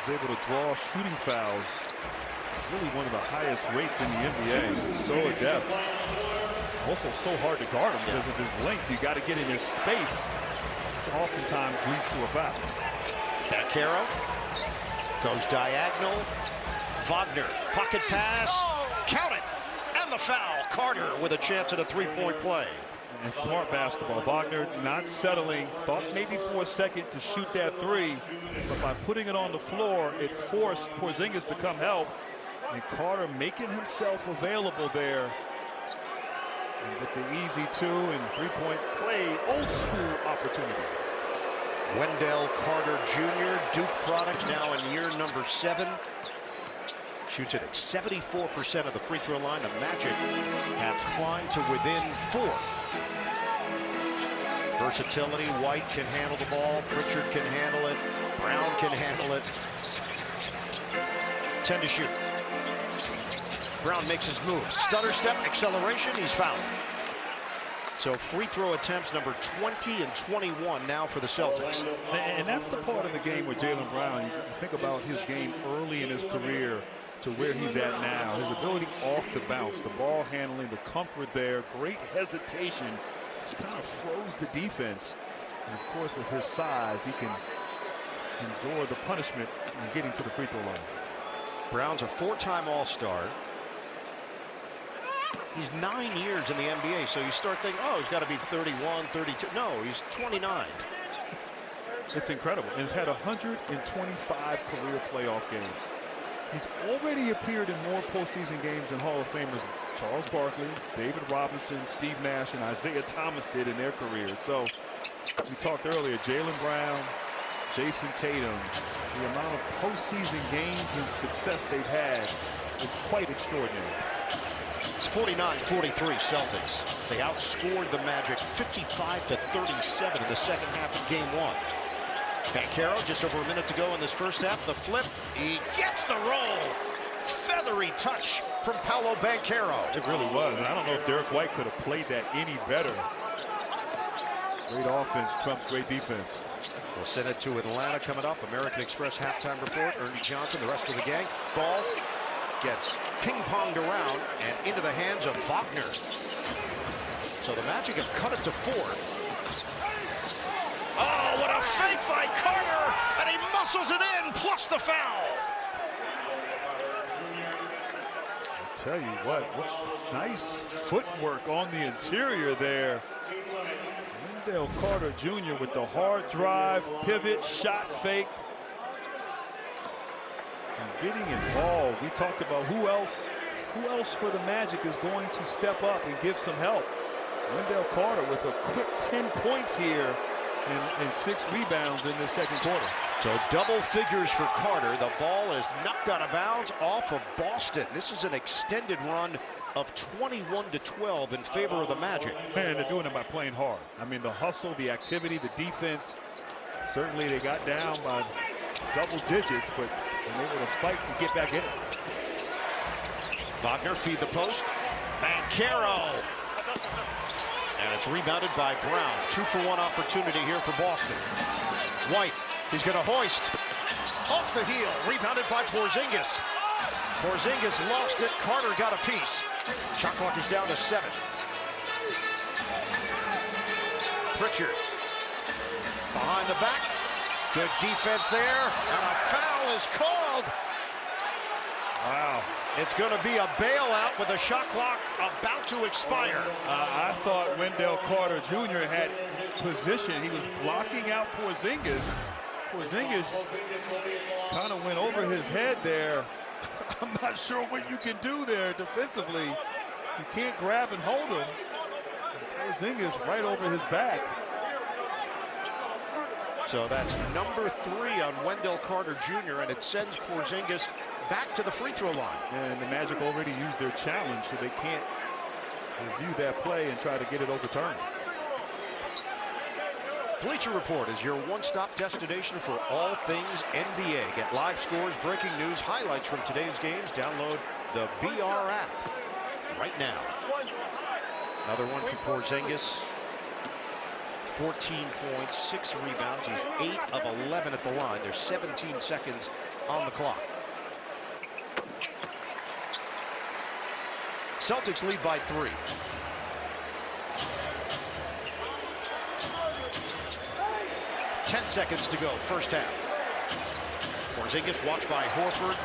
able to draw shooting fouls. Really one of the highest rates in the NBA. So adept. Also so hard to guard him because of his length. You got to get in his space, which oftentimes leads to a foul. Banchero goes diagonal. Wagner, pocket pass, count it, and the foul. Carter with a chance at a three-point play. And smart basketball. Wagner not settling. Thought maybe for a second to shoot that 3, but by putting it on the floor, it forced Porzingis to come help. And Carter making himself available there. And with the easy 2 and 3-point play, old school opportunity. Wendell Carter Jr., Duke product, now in year number 7. Shoots it at 74% of the free throw line. The Magic have climbed to within 4. Versatility. White can handle the ball. Pritchard can handle it. Brown can handle it. 10 to shoot. Brown makes his move. Stutter step, acceleration. He's fouled. So free throw attempts number 20 and 21 now for the Celtics. And that's the part of the game with Jaylen Brown. You think about his game early in his career to where he's at now. His ability off the bounce, the ball handling, the comfort there, great hesitation. Just kind of froze the defense. And of course, with his size, he can endure the punishment in getting to the free throw line. Brown's a 4-time All-Star. He's 9 years in the NBA, so you start thinking, oh, he's got to be 31, 32. No, he's 29. It's incredible. And he's had 125 career playoff games. He's already appeared in more postseason games than Hall of Famers Charles Barkley, David Robinson, Steve Nash, and Isaiah Thomas did in their careers. So we talked earlier, Jaylen Brown, Jason Tatum, the amount of postseason games and success they've had is quite extraordinary. It's 49-43 Celtics. They outscored the Magic 55-37 in the second half of game 1. Banchero, just over a minute to go in this first half. The flip, he gets the roll. Feathery touch from Paolo Banchero. It really was. And I don't know if Derek White could have played that any better. Great offense trumps great defense. We'll send it to Atlanta coming up. American Express halftime report. Ernie Johnson, the rest of the gang. Ball gets ping-ponged around and into the hands of Wagner. So the Magic have cut it to 4. Oh, what a fake by Carter, and he muscles it in, plus the foul. I tell you what nice footwork on the interior there. Wendell Carter Jr. with the hard drive, pivot, shot fake. And getting involved. We talked about who else for the Magic is going to step up and give some help. Wendell Carter with a quick 10 points here. And 6 rebounds in the second quarter. So double figures for Carter. The ball is knocked out of bounds off of Boston. This is an extended run of 21-12 in favor of the Magic. Man, they're doing it by playing hard. I mean, the hustle, the activity, the defense. Certainly they got down by double digits, but they're able to fight to get back in it. Wagner feed the post. Banchero. And it's rebounded by Brown. 2-for-1 opportunity here for Boston. White, he's going to hoist. Off the heel, rebounded by Porzingis. Porzingis lost it. Carter got a piece. Shot clock is down to 7. Pritchard behind the back. Good defense there, and a foul is called. Wow. It's going to be a bailout with the shot clock about to expire. I thought Wendell Carter Jr. had position. He was blocking out Porzingis, Porzingis kind of went over his head there. I'm not sure what you can do there defensively. You can't grab and hold him. Porzingis right over his back. So that's number 3 on Wendell Carter Jr., and it sends Porzingis back to the free throw line. And the Magic already used their challenge, so they can't review that play and try to get it overturned. Bleacher Report is your one-stop destination for all things NBA. Get live scores, breaking news, highlights from today's games. Download the BR app right now. Another one for Porzingis. 14 points, 6 rebounds. He's 8 of 11 at the line. There's 17 seconds on the clock. Celtics lead by 3. Ten seconds to go, first half. Porzingis watched by Horford.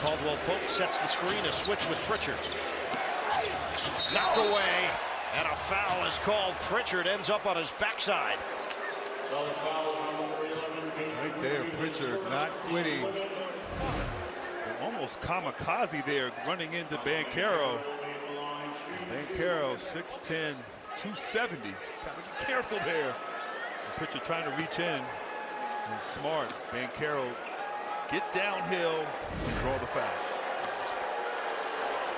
Caldwell Pope sets the screen, a switch with Pritchard. Knocked away, and a foul is called. Pritchard ends up on his backside. Right there, Pritchard not quitting. Almost kamikaze there, running into Banchero. Banchero, 6'10", 270. Gotta be careful there. Pritchard trying to reach in. And smart. Banchero get downhill and draw the foul.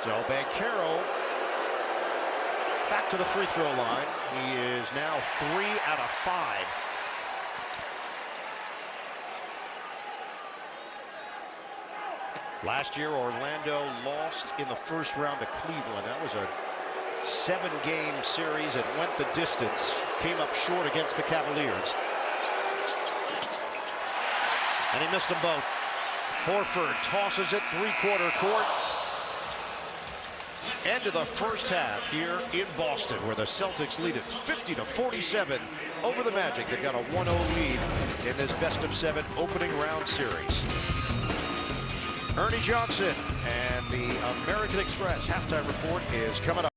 So Banchero back to the free throw line. He is now 3 out of 5. Last year, Orlando lost in the first round to Cleveland. That was a 7-game series. It went the distance. Came up short against the Cavaliers. And he missed them both. Horford tosses it three-quarter court. End of the first half here in Boston, where the Celtics lead it 50-47 over the Magic. They've got a 1-0 lead in this best-of-7 opening round series. Ernie Johnson and the American Express halftime report is coming up.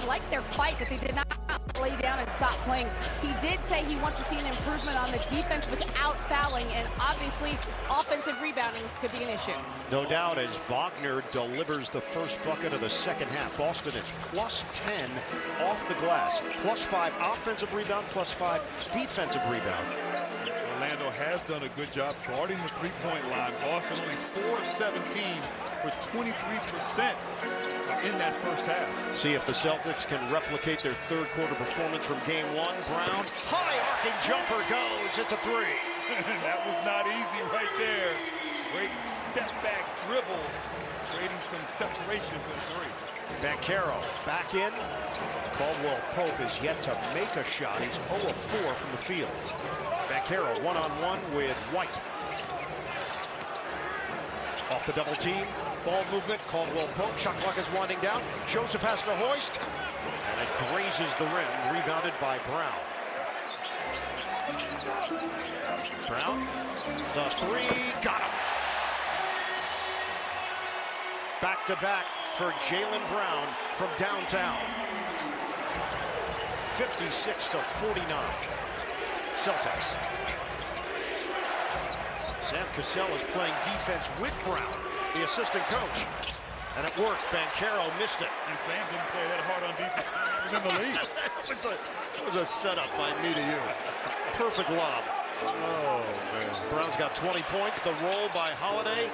liked their fight, but they did not lay down and stop playing. He did say he wants to see an improvement on the defense without fouling, and obviously offensive rebounding could be an issue. No doubt, as Wagner delivers the first bucket of the second half. Boston is plus 10 off the glass, plus 5 offensive rebound, plus 5 defensive rebound. Orlando has done a good job guarding the three-point line. Boston only 4 of 17 for 23% in that first half. See if the Celtics can replicate their third quarter performance from game 1. Brown, high arcing jumper goes. It's a 3. That was not easy right there. Great step back dribble, creating some separation for the 3. Banchero back in. Caldwell Pope is yet to make a shot. He's 0 of 4 from the field. Banchero one-on-one with White. Off the double team. Ball movement. Caldwell Pope. Shot clock is winding down. Joseph has to hoist. And it grazes the rim. Rebounded by Brown. Brown. The 3. Got him. Back to back for Jaylen Brown from downtown. 56 to 49. Celtics. Sam Cassell is playing defense with Brown, the assistant coach. And it worked. Banchero missed it. And Sam didn't play that hard on defense. He was in the lead. it was a setup by me to you. Perfect lob. Oh, man. Brown's got 20 points. The roll by Holiday.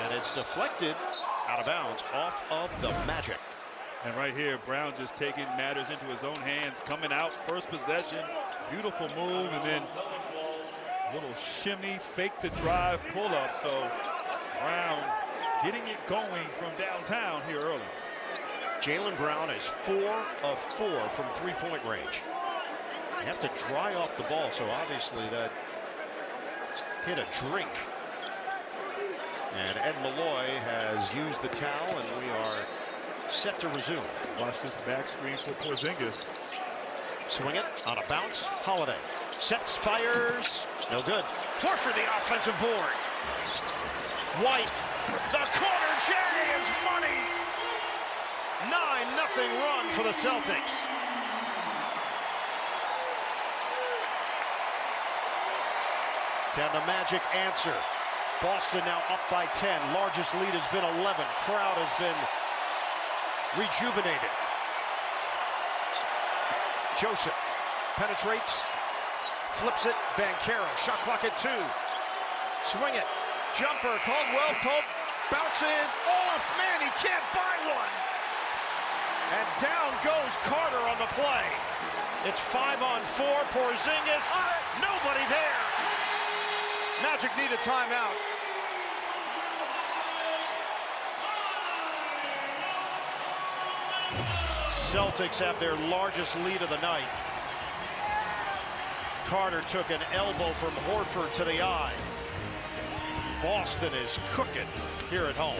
And it's deflected out of bounds off of the Magic. And right here, Brown just taking matters into his own hands, coming out, first possession, beautiful move, and then a little shimmy, fake the drive, pull up. So Brown getting it going from downtown here early. Jaylen Brown is 4 of 4 from three-point range. You have to dry off the ball, so obviously that hit a drink. And Ed Malloy has used the towel, and we are set to resume. Watch this back screen for Porzingis. Swing it on a bounce. Holiday sets, fires. No good. Horford the offensive board. White. The corner J is money. 9-0 run for the Celtics. Can the Magic answer? Boston now up by 10. Largest lead has been 11. Crowd has been rejuvenated. Joseph penetrates, flips it. Banchero, shot clock at 2. Swing it, jumper. Caldwell Pope bounces off. Man, he can't buy one. And down goes Carter on the play. It's 5-on-4. Porzingis, nobody there. Magic need a timeout. Celtics have their largest lead of the night. Carter took an elbow from Horford to the eye. Boston is cooking here at home.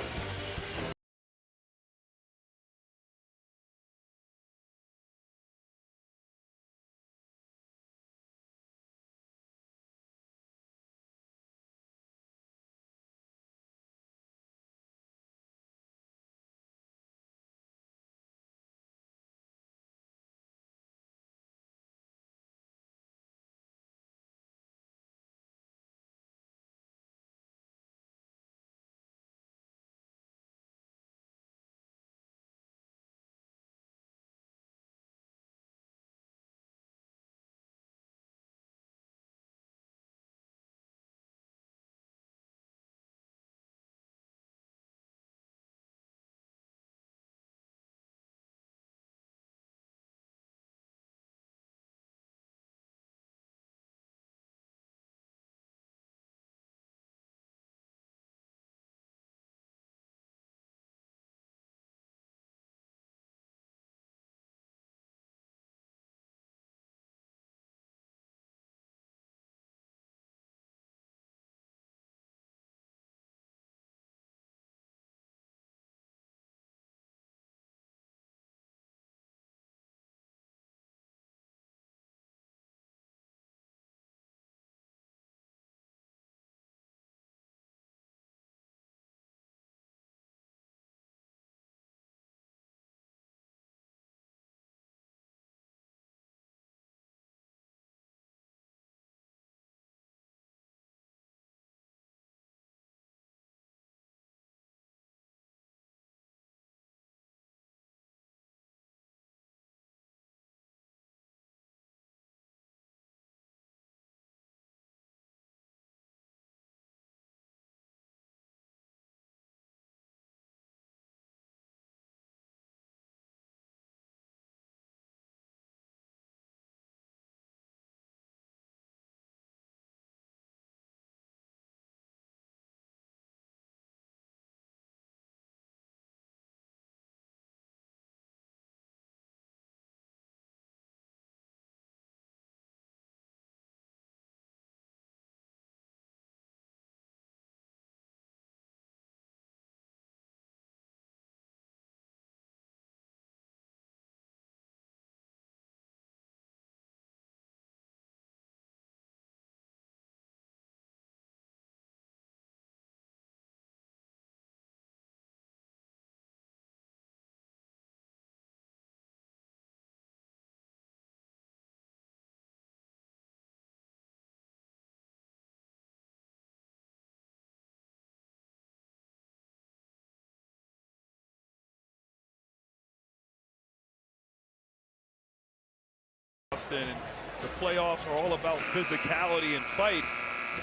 Boston. And the playoffs are all about physicality and fight.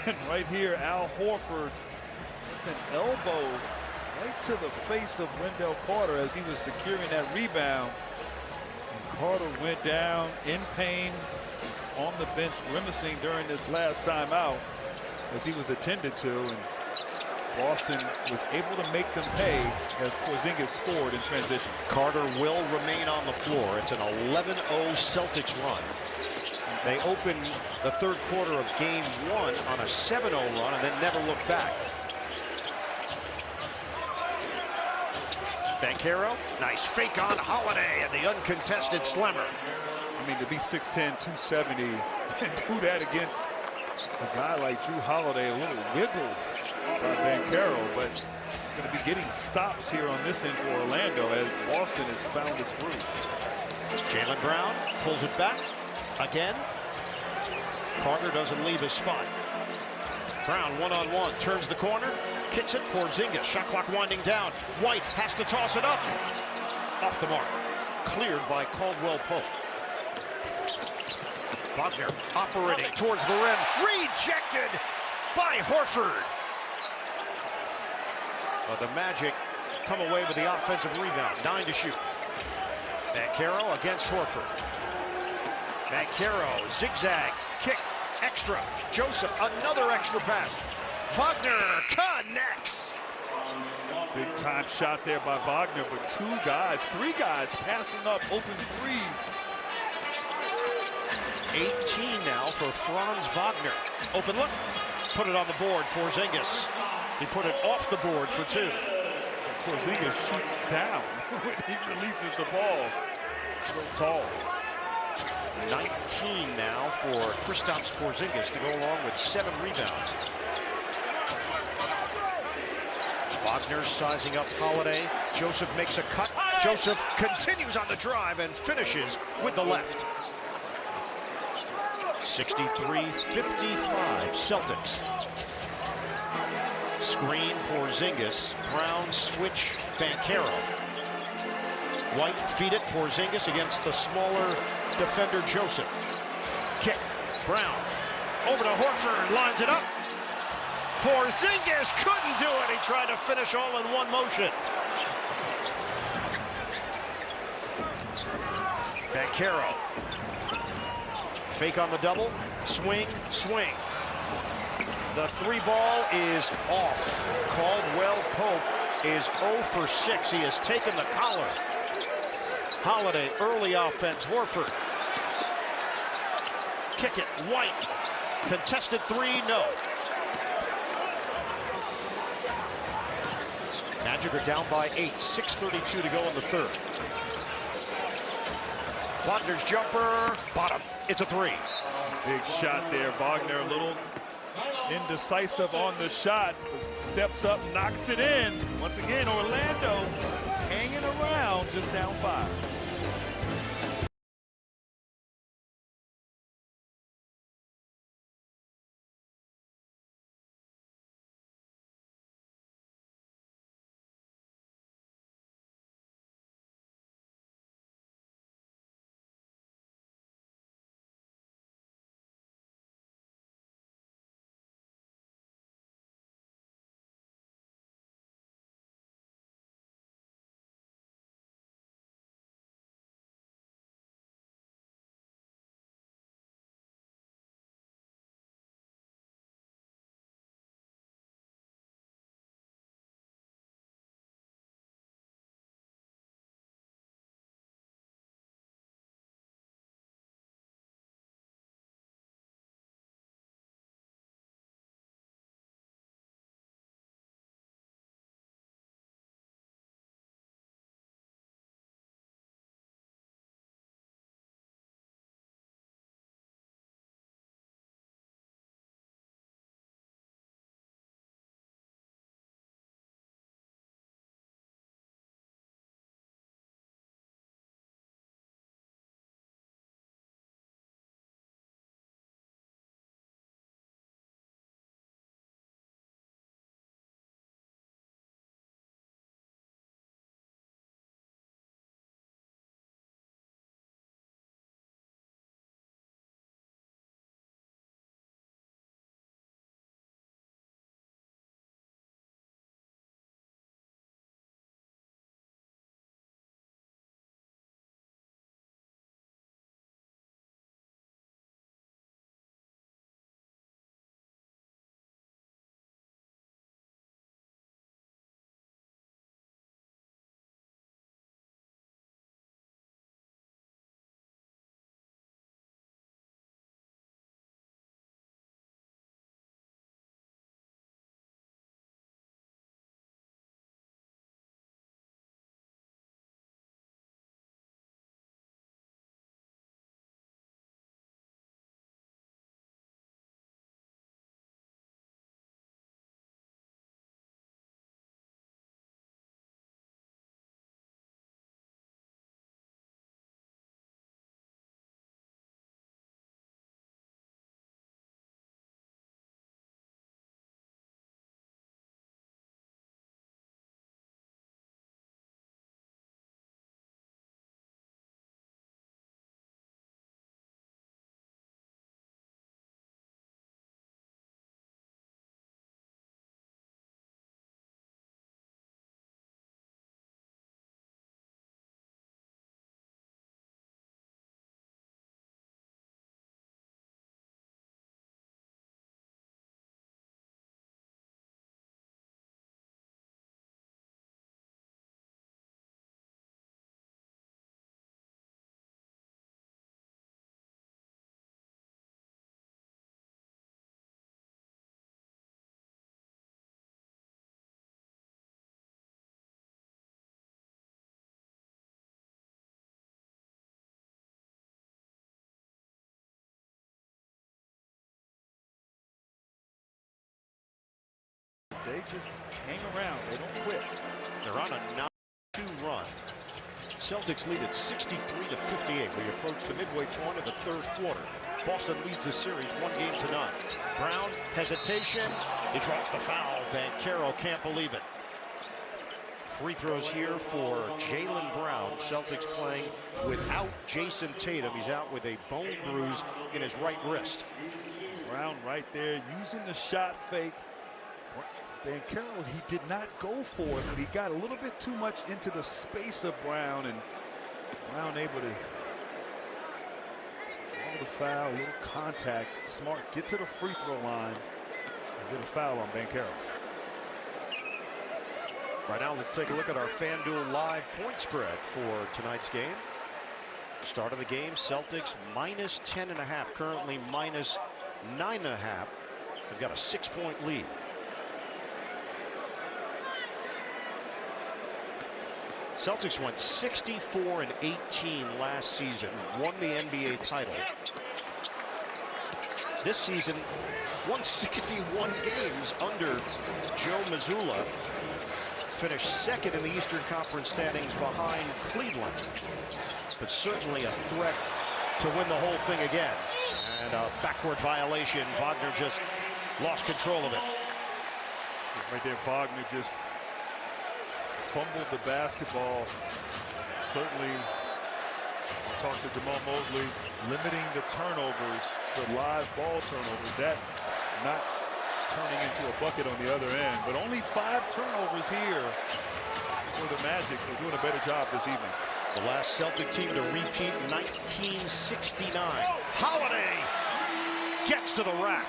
And right here, Al Horford with an elbow right to the face of Wendell Carter as he was securing that rebound. And Carter went down in pain. He's on the bench grimacing during this last timeout as he was attended to. And Boston was able to make them pay as Porzingis scored in transition. Carter will remain on the floor. It's an 11-0 Celtics run. They opened the third quarter of game 1 on a 7-0 run and then never looked back. Banchero, nice fake on Holiday and the uncontested slammer. I mean, to be 6'10", 270 and do that against a guy like Drew Holiday, a little wiggle by Banchero, but going to be getting stops here on this end for Orlando as Boston has found its groove. Jaylen Brown pulls it back again. Carter doesn't leave his spot. Brown one-on-one, turns the corner, kicks it, Porzingis, shot clock winding down. White has to toss it up. Off the mark. Cleared by Caldwell Pope. Wagner operating towards the rim. Rejected by Horford. But the Magic come away with the offensive rebound. 9 to shoot. Banchero against Horford. Banchero, zigzag, kick, extra. Joseph, another extra pass. Wagner connects. Big time shot there by Wagner, but three guys passing up open threes. 18 now for Franz Wagner. Open look, put it on the board for Porzingis. He put it off the board for 2. Porzingis shoots down when he releases the ball. So tall. 19 now for Kristaps Porzingis to go along with 7 rebounds. Wagner sizing up Holiday. Joseph makes a cut. Joseph continues on the drive and finishes with the left. 63-55 Celtics. Screen Porzingis. Brown switch Banchero. White feed it Porzingis against the smaller defender Joseph. Kick. Brown over to Horford, lines it up. Porzingis couldn't do it. He tried to finish all in one motion. Banchero. Fake on the double. Swing, swing. The 3 ball is off. Caldwell Pope is 0 for 6. He has taken the collar. Holiday, early offense. Horford. Kick it. White. Contested 3, no. Magic are down by 8. 6:32 to go in the third. Wagner's jumper. Bottom. It's a 3. Big shot there. Wagner a little indecisive on the shot. Steps up, knocks it in. Once again, Orlando hanging around just down 5. they just hang around. They don't quit. They're on a 9-2 run. Celtics lead at 63-58. We approach the midway point of the third quarter. Boston leads the series 1-0. Brown, hesitation. He draws the foul. Banchero can't believe it. Free throws here for Jaylen Brown. Celtics playing without Jason Tatum. He's out with a bone bruise in his right wrist. Brown right there using the shot fake. Banchero, he did not go for it, but he got a little bit too much into the space of Brown, and Brown able to draw the foul, a little contact. Smart, get to the free throw line and get a foul on Banchero. Right now, let's take a look at our FanDuel Live point spread for tonight's game. Start of the game, Celtics minus 10.5, currently minus 9.5. They've got a 6-point lead. Celtics went 64-18 last season, won the NBA title. This season, won 61 games under Joe Mazzulla. Finished second in the Eastern Conference standings behind Cleveland. But certainly a threat to win the whole thing again. And a backward violation. Wagner just lost control of it. Right there, Wagner just fumbled the basketball. Certainly, we talked to Jamal Mosley, limiting the turnovers, the live ball turnovers. That not turning into a bucket on the other end, but only 5 turnovers here for the Magic. So doing a better job this evening. The last Celtic team to repeat, 1969. Holiday gets to the rack.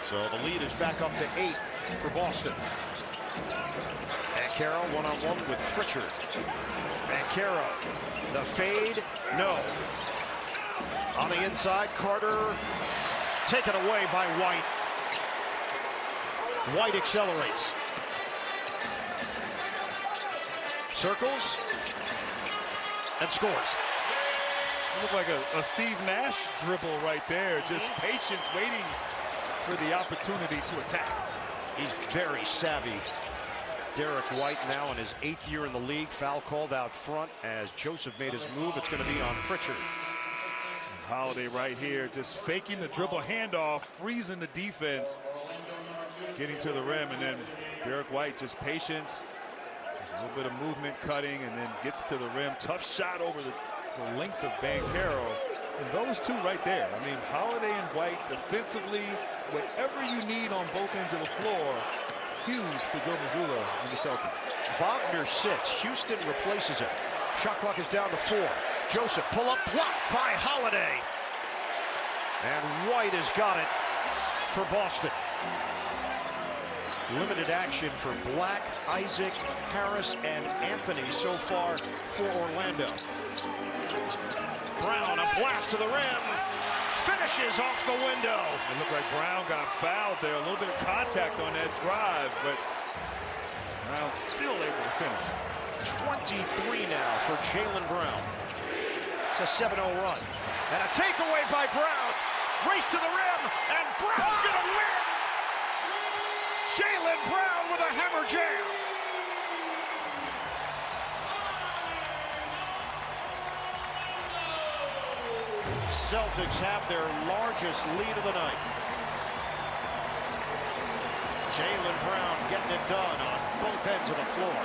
So the lead is back up to 8 for Boston. Banchero one-on-one with Pritchard. Banchero, the fade, no. On the inside, Carter taken away by White. White accelerates. Circles and scores. It looked like a Steve Nash dribble right there. Just patience, waiting for the opportunity to attack. He's very savvy. Derek White now in his 8th year in the league. Foul called out front as Joseph made his move. It's going to be on Pritchard. Holiday right here, just faking the dribble handoff, freezing the defense, getting to the rim, and then Derek White just patience. There's a little bit of movement cutting, and then gets to the rim. Tough shot over the length of Banchero. And those two right there, I mean, Holiday and White defensively, whatever you need on both ends of the floor, huge for Joe Mazzulla and the Celtics. Wagner sits. Houston replaces him. Shot clock is down to 4. Joseph, pull up, blocked by Holiday. And White has got it for Boston. Limited action for Black, Isaac, Harris, and Anthony so far for Orlando. Brown, a blast to the rim. Finishes off the window. It looked like Brown got fouled there. A little bit of contact on that drive, but Brown still able to finish. 23 now for Jaylen Brown. It's a 7-0 run. And a takeaway by Brown. Race to the rim, and Brown's going to win. Jaylen Brown with a hammer jam. Celtics have their largest lead of the night. Jaylen Brown getting it done on both ends of the floor.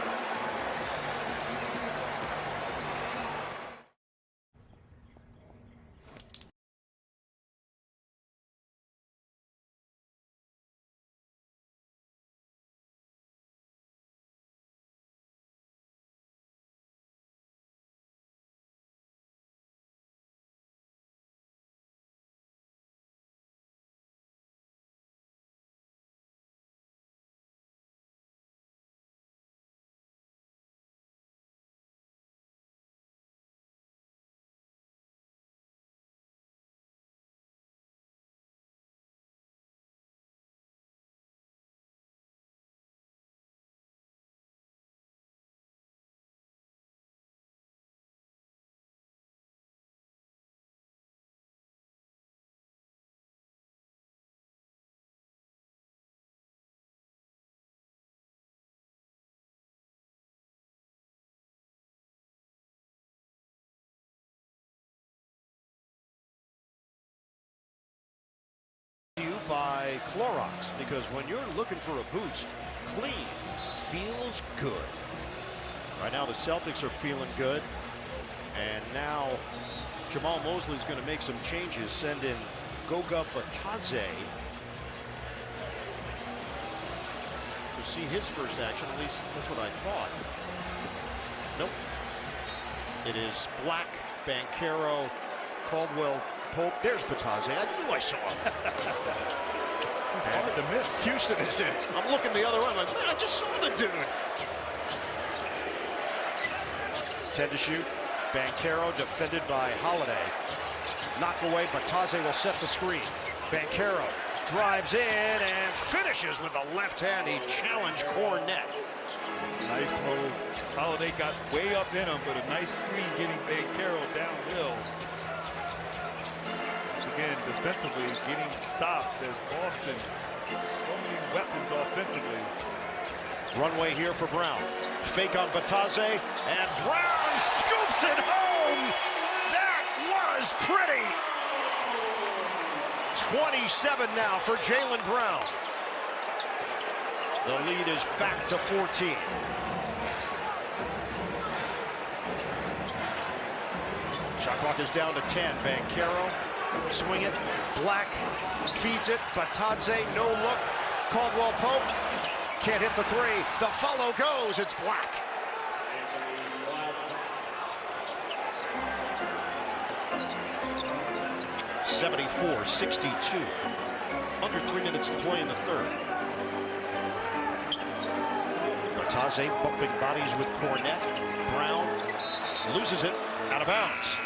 Clorox, because when you're looking for a boost, clean feels good. Right now the Celtics are feeling good, and now Jamal Mosley's going to make some changes, send in Goga Batadze to see his first action. At least that's what I thought. Nope. It is Black, Banchero, Caldwell, Pope. There's Batadze. I knew I saw him. It's hard to miss. Houston is in. I'm looking the other way. I'm like, man, I just saw the dude. 10 to shoot. Banchero defended by Holiday. Knock away. Batadze will set the screen. Banchero drives in and finishes with the left hand. He challenged Cornet. Nice move. Holiday got way up in him, but a nice screen getting Banchero downhill. Once again, defensively, getting stops as Boston, so many weapons offensively. Runway here for Brown. Fake on Batadze, and Brown scoops it home. That was pretty. 27 now for Jaylen Brown. The lead is back to 14. Shot clock is down to 10. Banchero, swing it. Black feeds it. Batadze, no look. Caldwell Pope can't hit the three. The follow goes. It's Black. (74-62). Under 3 minutes to play in the third. Batadze bumping bodies with Cornet. Brown loses it, out of bounds.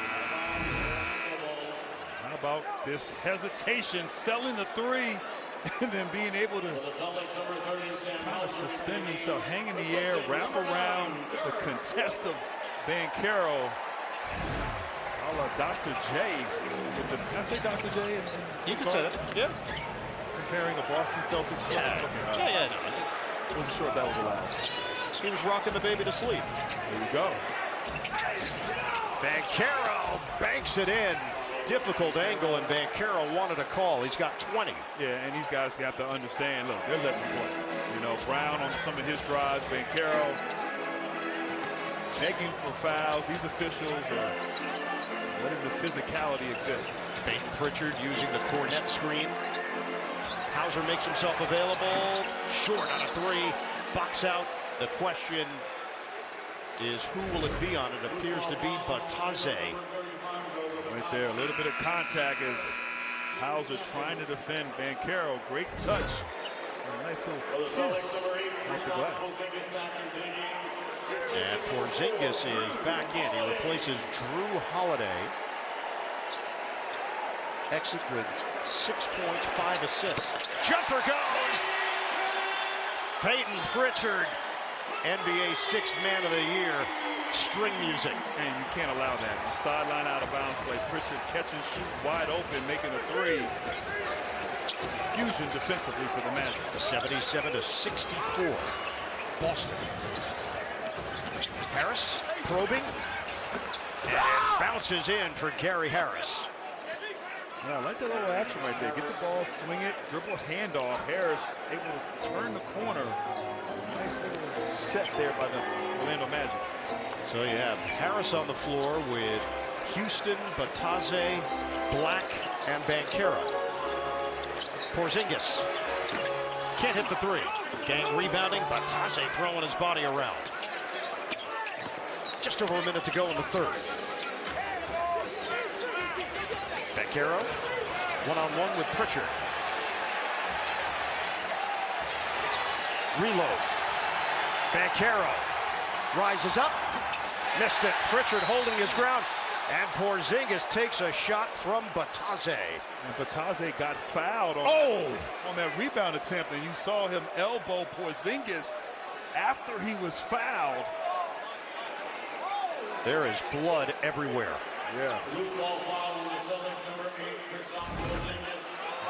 How about this hesitation, selling the three, and then being able to kind of suspend himself, hang in the air, wrap around the contest of Banchero. A la Dr. J. Can I say Dr. J? You can say that, yeah. Comparing a Boston Celtics. Yeah. No. Wasn't sure if that was allowed. He was rocking the baby to sleep. There you go. Banchero banks it in. Difficult angle, and Banchero wanted a call. He's got 20. Yeah, and these guys got to understand, look, they're letting play. You know, Brown on some of his drives, Banchero begging for fouls. These officials are letting the physicality exist. Peyton Pritchard using the Cornet screen. Hauser makes himself available. Short on a three. Box out. The question is, who will it be on? It appears to be Batadze. Right there, a little bit of contact as Hauser trying to defend Banchero. Great touch. A nice little pass off the glass. And Porzingis is back in. He replaces Drew Holiday. Exit with 6 points, 5 assists. Jumper goes! Peyton Pritchard, NBA Sixth Man of the Year. String music. And you can't allow that. The sideline out of bounds play. Pritchard catch and shoot wide open, making a three. Fusion defensively for the Magic. 77-64. Boston. Harris probing. And bounces in for Gary Harris. Yeah, I like that little action right there. Get the ball, swing it, dribble, handoff. Harris able to turn the corner. Nice little set there by the Orlando Magic. So you have Harris on the floor with Houston, Batadze, Black, and Banchero. Porzingis can't hit the three. Gang rebounding. Batadze throwing his body around. Just over a minute to go in the third. Banchero, one-on-one with Pritchard. Reload. Banchero rises up. Missed it. Pritchard holding his ground. And Porzingis takes a shot from Batadze. And Batadze got fouled on that rebound attempt, and you saw him elbow Porzingis after he was fouled. There is blood everywhere. Yeah.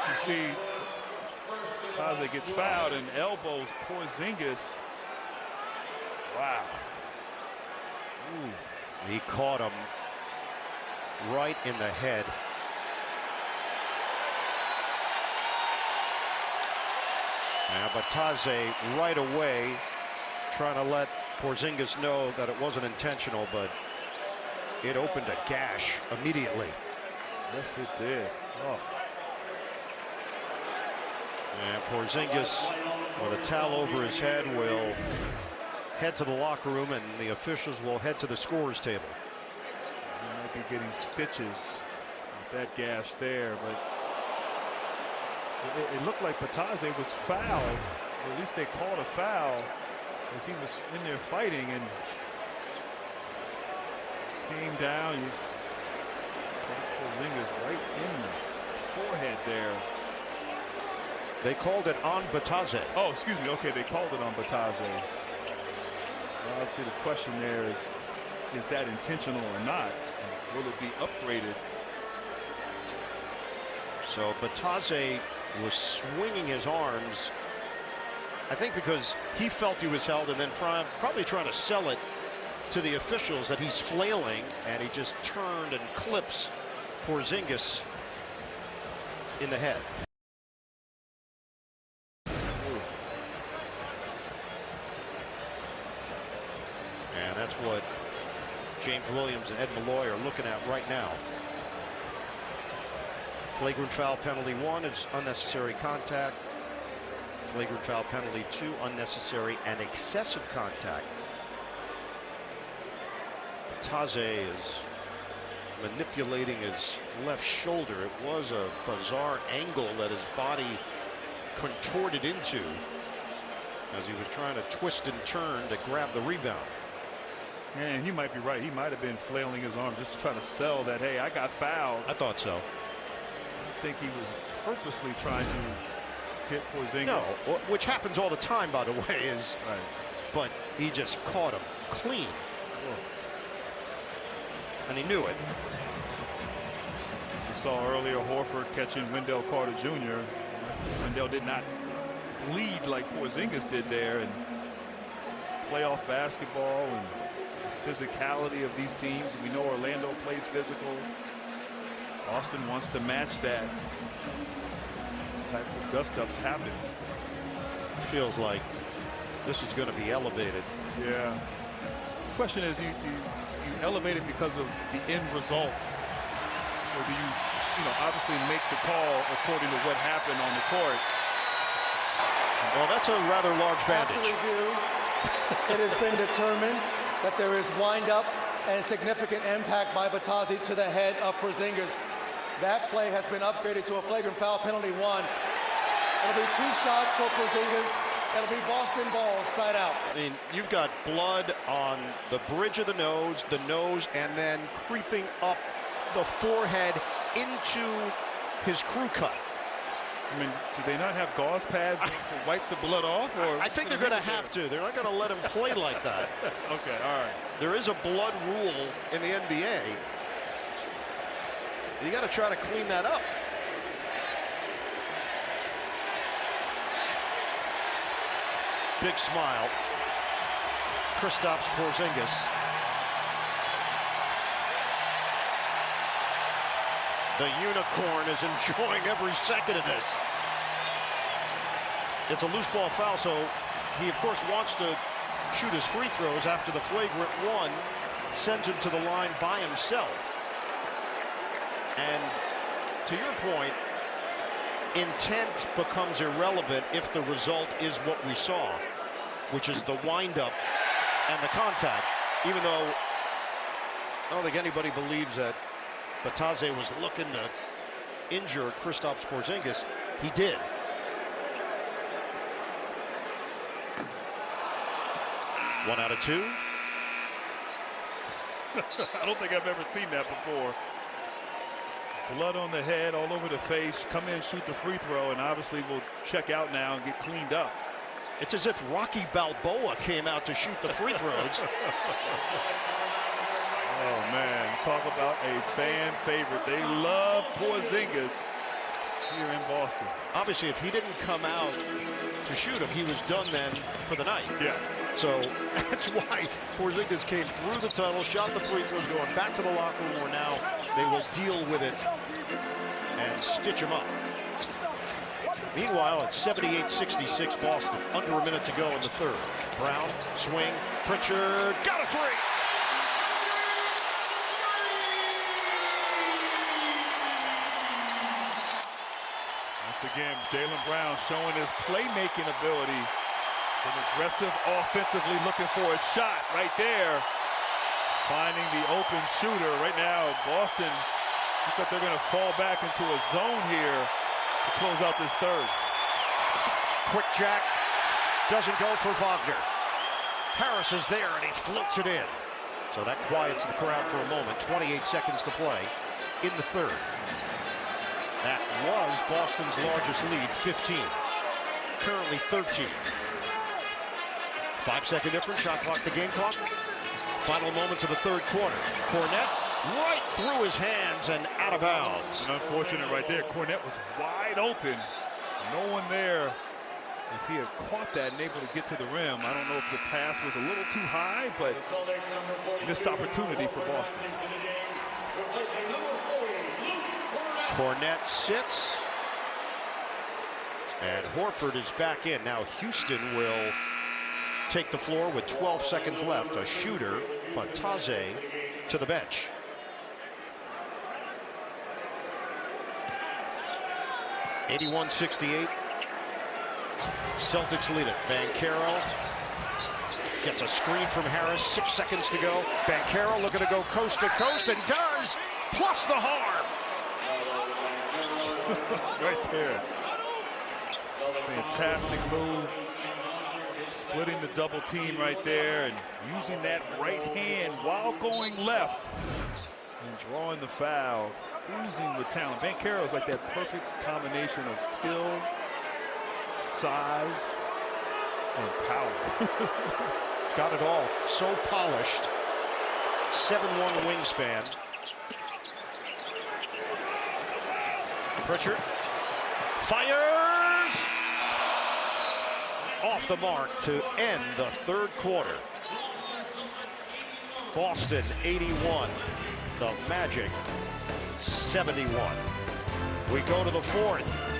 You see, Batadze gets fouled and elbows Porzingis. Wow. Ooh. He caught him right in the head. And Batadze right away trying to let Porzingis know that it wasn't intentional, but it opened a gash immediately. Yes, it did. Oh. And Porzingis, with a towel over his head, will head to the locker room, and the officials will head to the scorer's table. He might be getting stitches with that gash there, but it looked like Batadze was fouled, or at least they called a foul as he was in there fighting and came down. Porzingis right in the forehead there. They called it on Batadze. Oh, excuse me. Okay, they called it on Batadze. Well, obviously, the question there is that intentional or not? Will it be upgraded? So Batadze was swinging his arms, I think because he felt he was held, and then probably trying to sell it to the officials that he's flailing, and he just turned and clips Porzingis in the head. And that's what James Williams and Ed Malloy are looking at right now. Flagrant foul penalty 1 is unnecessary contact. Flagrant foul penalty 2, unnecessary and excessive contact. Batadze is manipulating his left shoulder. It was a bizarre angle that his body contorted into as he was trying to twist and turn to grab the rebound. And you might be right. He might have been flailing his arm just to try to sell that, hey, I got fouled. I thought so. I think he was purposely trying to hit Porzingis. No, which happens all the time, by the way, is right. But he just caught him clean. And he knew it. We saw earlier Horford catching Wendell Carter Jr. Wendell did not bleed like Porzingis did there. And playoff basketball and the physicality of these teams. We know Orlando plays physical. Austin wants to match that. These types of dust-ups happen. Feels like this is going to be elevated. Yeah. The question is, you elevate it because of the end result, or do you obviously make the call according to what happened on the court? Well, that's a rather large bandage. After review, it has been determined that there is wind-up and significant impact by Batadze to the head of Porzingis. That play has been upgraded to a flagrant foul penalty 1. It'll be 2 shots for Porzingis. It'll be Boston balls side out. I mean, you've got blood on the bridge of the nose, and then creeping up the forehead into his crew cut. I mean, do they not have gauze pads to wipe the blood off? Or I think they're going to have to. They're not going to let him play like that. Okay, all right. There is a blood rule in the NBA. You got to try to clean that up. Big smile. Kristaps Porzingis. The unicorn is enjoying every second of this. It's a loose ball foul, so he of course wants to shoot his free throws after the flagrant 1 sends him to the line by himself. And to your point, intent becomes irrelevant if the result is what we saw, which is the windup and the contact. Even though I don't think anybody believes that Batadze was looking to injure Kristaps Porzingis, he did. One out of 2. I don't think I've ever seen that before. Blood on the head, all over the face. Come in, shoot the free throw, and obviously will check out now and get cleaned up. It's as if Rocky Balboa came out to shoot the free throws. Oh, man. Talk about a fan favorite. They love Porzingis here in Boston. Obviously, if he didn't come out to shoot him, he was done then for the night. Yeah. So that's why Porzingis came through the tunnel, shot the free throws, going back to the locker room where now they will deal with it and stitch him up. Meanwhile, it's 78-66 Boston. Under a minute to go in the third. Brown, swing, Pritchard, got a three! Once again, Jaylen Brown showing his playmaking ability. Been aggressive offensively, looking for a shot right there. Finding the open shooter. Right now, Boston, looks like they're going to fall back into a zone here to close out this third. Quick jack, doesn't go for Wagner. Harris is there and he floats it in. So that quiets the crowd for a moment. 28 seconds to play in the third. That was Boston's largest lead, 15. Currently 13. 5-second difference, shot clock, the game clock. Final moments of the third quarter. Cornette right through his hands and out of bounds. And unfortunate right there. Cornette was wide open. No one there. If he had caught that and able to get to the rim, I don't know if the pass was a little too high, but missed opportunity for Boston. Cornette sits. And Horford is back in. Now Houston will take the floor with 12 seconds left. A shooter, Bataze, to the bench. (81-68). Celtics lead it. Banchero gets a screen from Harris. 6 seconds to go. Banchero looking to go coast to coast and does, plus the harm. Right there. Fantastic move. Splitting the double team right there and using that right hand while going left and drawing the foul. Oozing with talent. Banchero is like that perfect combination of skill, size, and power. Got it all. So polished. 7'1" wingspan. Pritchard fires off the mark to end the third quarter. Boston 81, the Magic 71. We go to the fourth.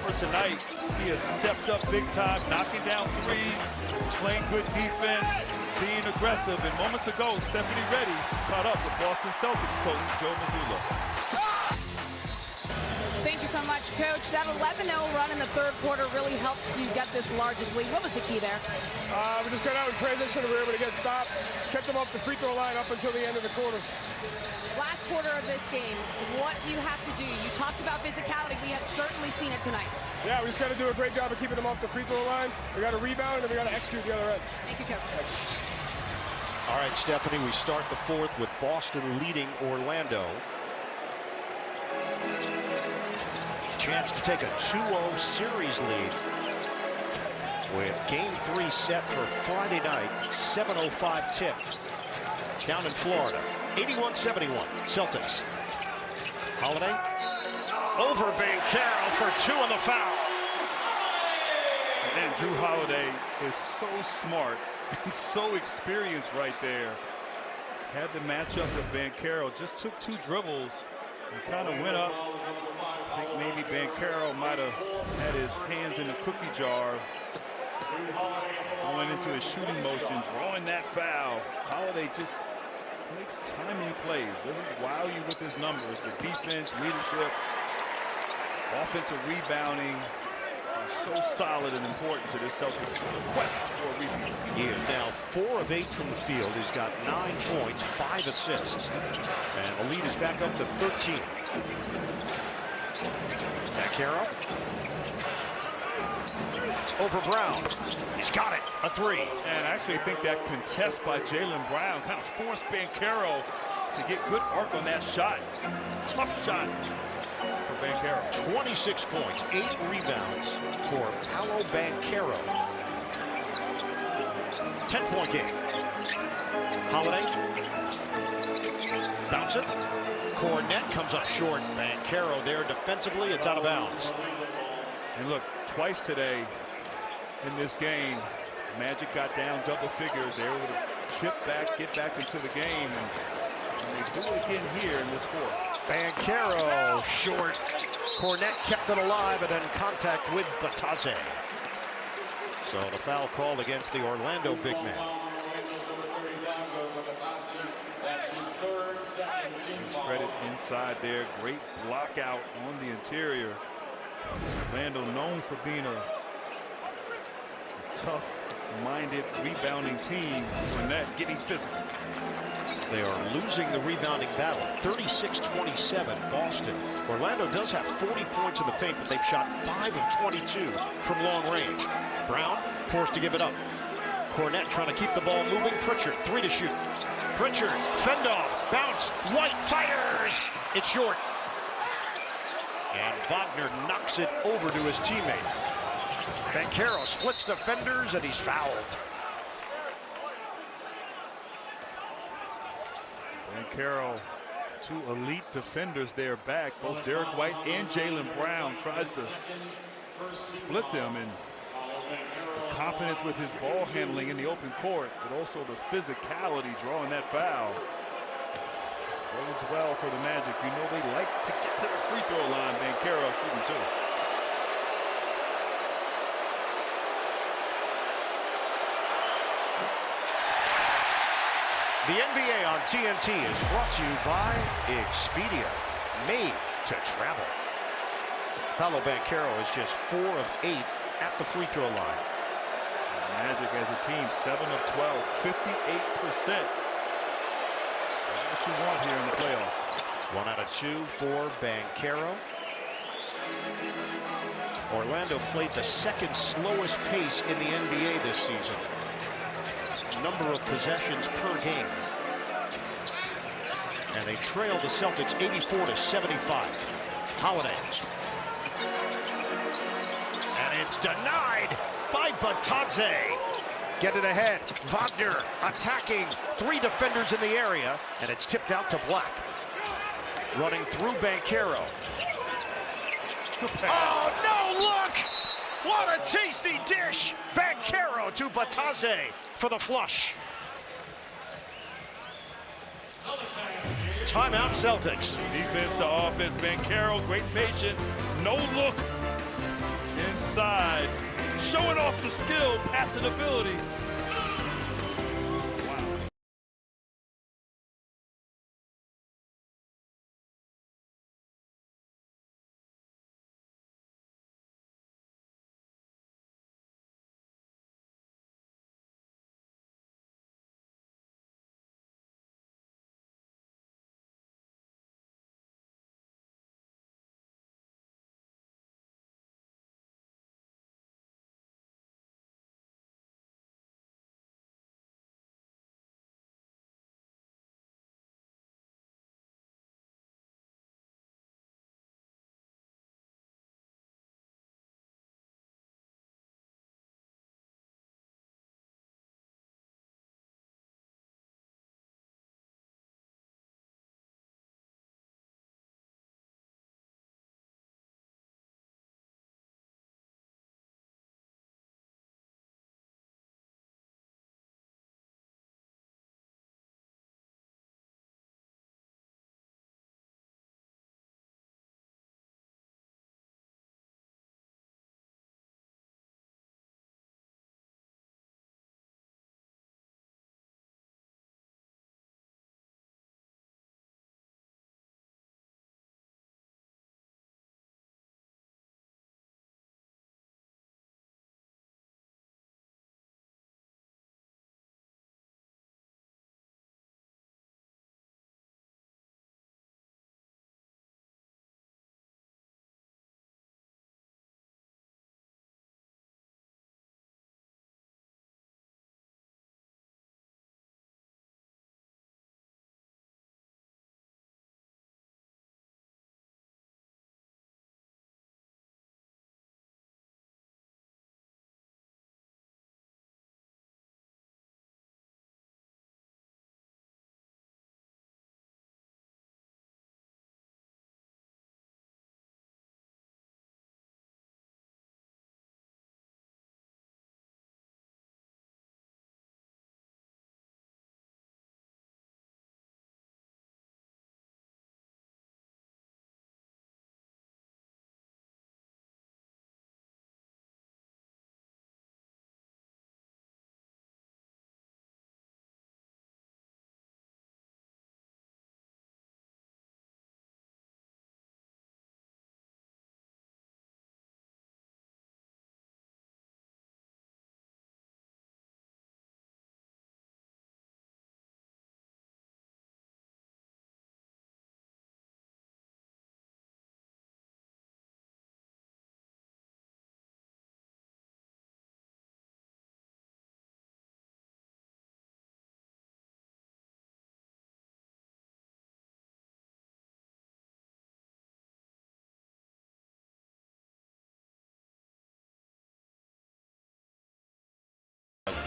Horford tonight, he has stepped up big time, knocking down threes, playing good defense, being aggressive. And moments ago, Stephanie Reddy caught up with Boston Celtics coach Joe Mazzulla. Thank you so much, Coach. That 11-0 run in the third quarter really helped you get this largest lead. What was the key there? We just got out in transition and we were able to get stopped. Kept them off the free throw line up until the end of the quarter. Last quarter of this game, what do you have to do? You talked about physicality. We have certainly seen it tonight. Yeah, we just got to do a great job of keeping them off the free throw line. We got to rebound and we got to execute the other end. Thank you, Coach. All right, Stephanie, we start the fourth with Boston leading Orlando. Chance to take a 2-0 series lead with Game 3 set for Friday night. 7:05 tip down in Florida. 81-71 Celtics. Holiday over Banchero for 2 on the foul. And Drew Holiday is so smart and so experienced right there. Had the matchup with Banchero, just took 2 dribbles and kind of went up. I think maybe Banchero might have had his hands in the cookie jar, going into his shooting motion, drawing that foul. Holiday just makes timely plays, doesn't wow you with his numbers, but defense, leadership, offensive rebounding are so solid and important to this Celtics quest for a rebound. He is now 4 of 8 from the field. He's got 9 points, 5 assists, and the lead is back up to 13. Banchero over Brown. He's got it. A 3. And I actually think that contest by Jaylen Brown kind of forced Banchero to get good arc on that shot. Tough shot for Banchero. 26 points, 8 rebounds for Paolo Banchero. 10-point game. Holiday. Bounce it. Cornette comes up short. Banchero there defensively. It's out of bounds. And look, twice today in this game, Magic got down double figures. They were able to chip back, get back into the game, and they do it again here in this fourth. Banchero short. Cornette kept it alive, and then contact with Batadze. So the foul called against the Orlando big man. Spread it inside there. Great block out on the interior. Orlando known for being a tough-minded rebounding team, and that getting physical. They are losing the rebounding battle. 36-27 Boston. Orlando does have 40 points in the paint, but they've shot 5 of 22 from long range. Brown forced to give it up. Cornette trying to keep the ball moving. Pritchard 3 to shoot. Pritchard fend off, bounce. White fires. It's short. And Wagner knocks it over to his teammate. Banchero splits defenders, and he's fouled. Banchero, 2 elite defenders there back. Both Derek White and Jaylen Brown tries to split them, and the confidence with his ball handling in the open court, but also the physicality drawing that foul. This bodes well for the Magic. You know they like to get to the free throw line. Banchero shooting 2. The NBA on TNT is brought to you by Expedia, made to travel. Paolo Banchero is just 4 of 8 at the free throw line. Magic as a team, 7 of 12, 58%. That's what you want here in the playoffs. 1 out of 2 for Banchero. Orlando played the 2nd slowest pace in the NBA this season. Number of possessions per game. And they trail the Celtics 84-75. Holiday. And it's denied by Batadze. Get it ahead. Wagner attacking. 3 defenders in the area, and it's tipped out to Black. Running through Banchero. Oh, no, look! What a tasty dish! Banchero to Batadze for the flush. Timeout Celtics. Defense to offense. Banchero, great patience. No look. inside, showing off the skill, passing ability.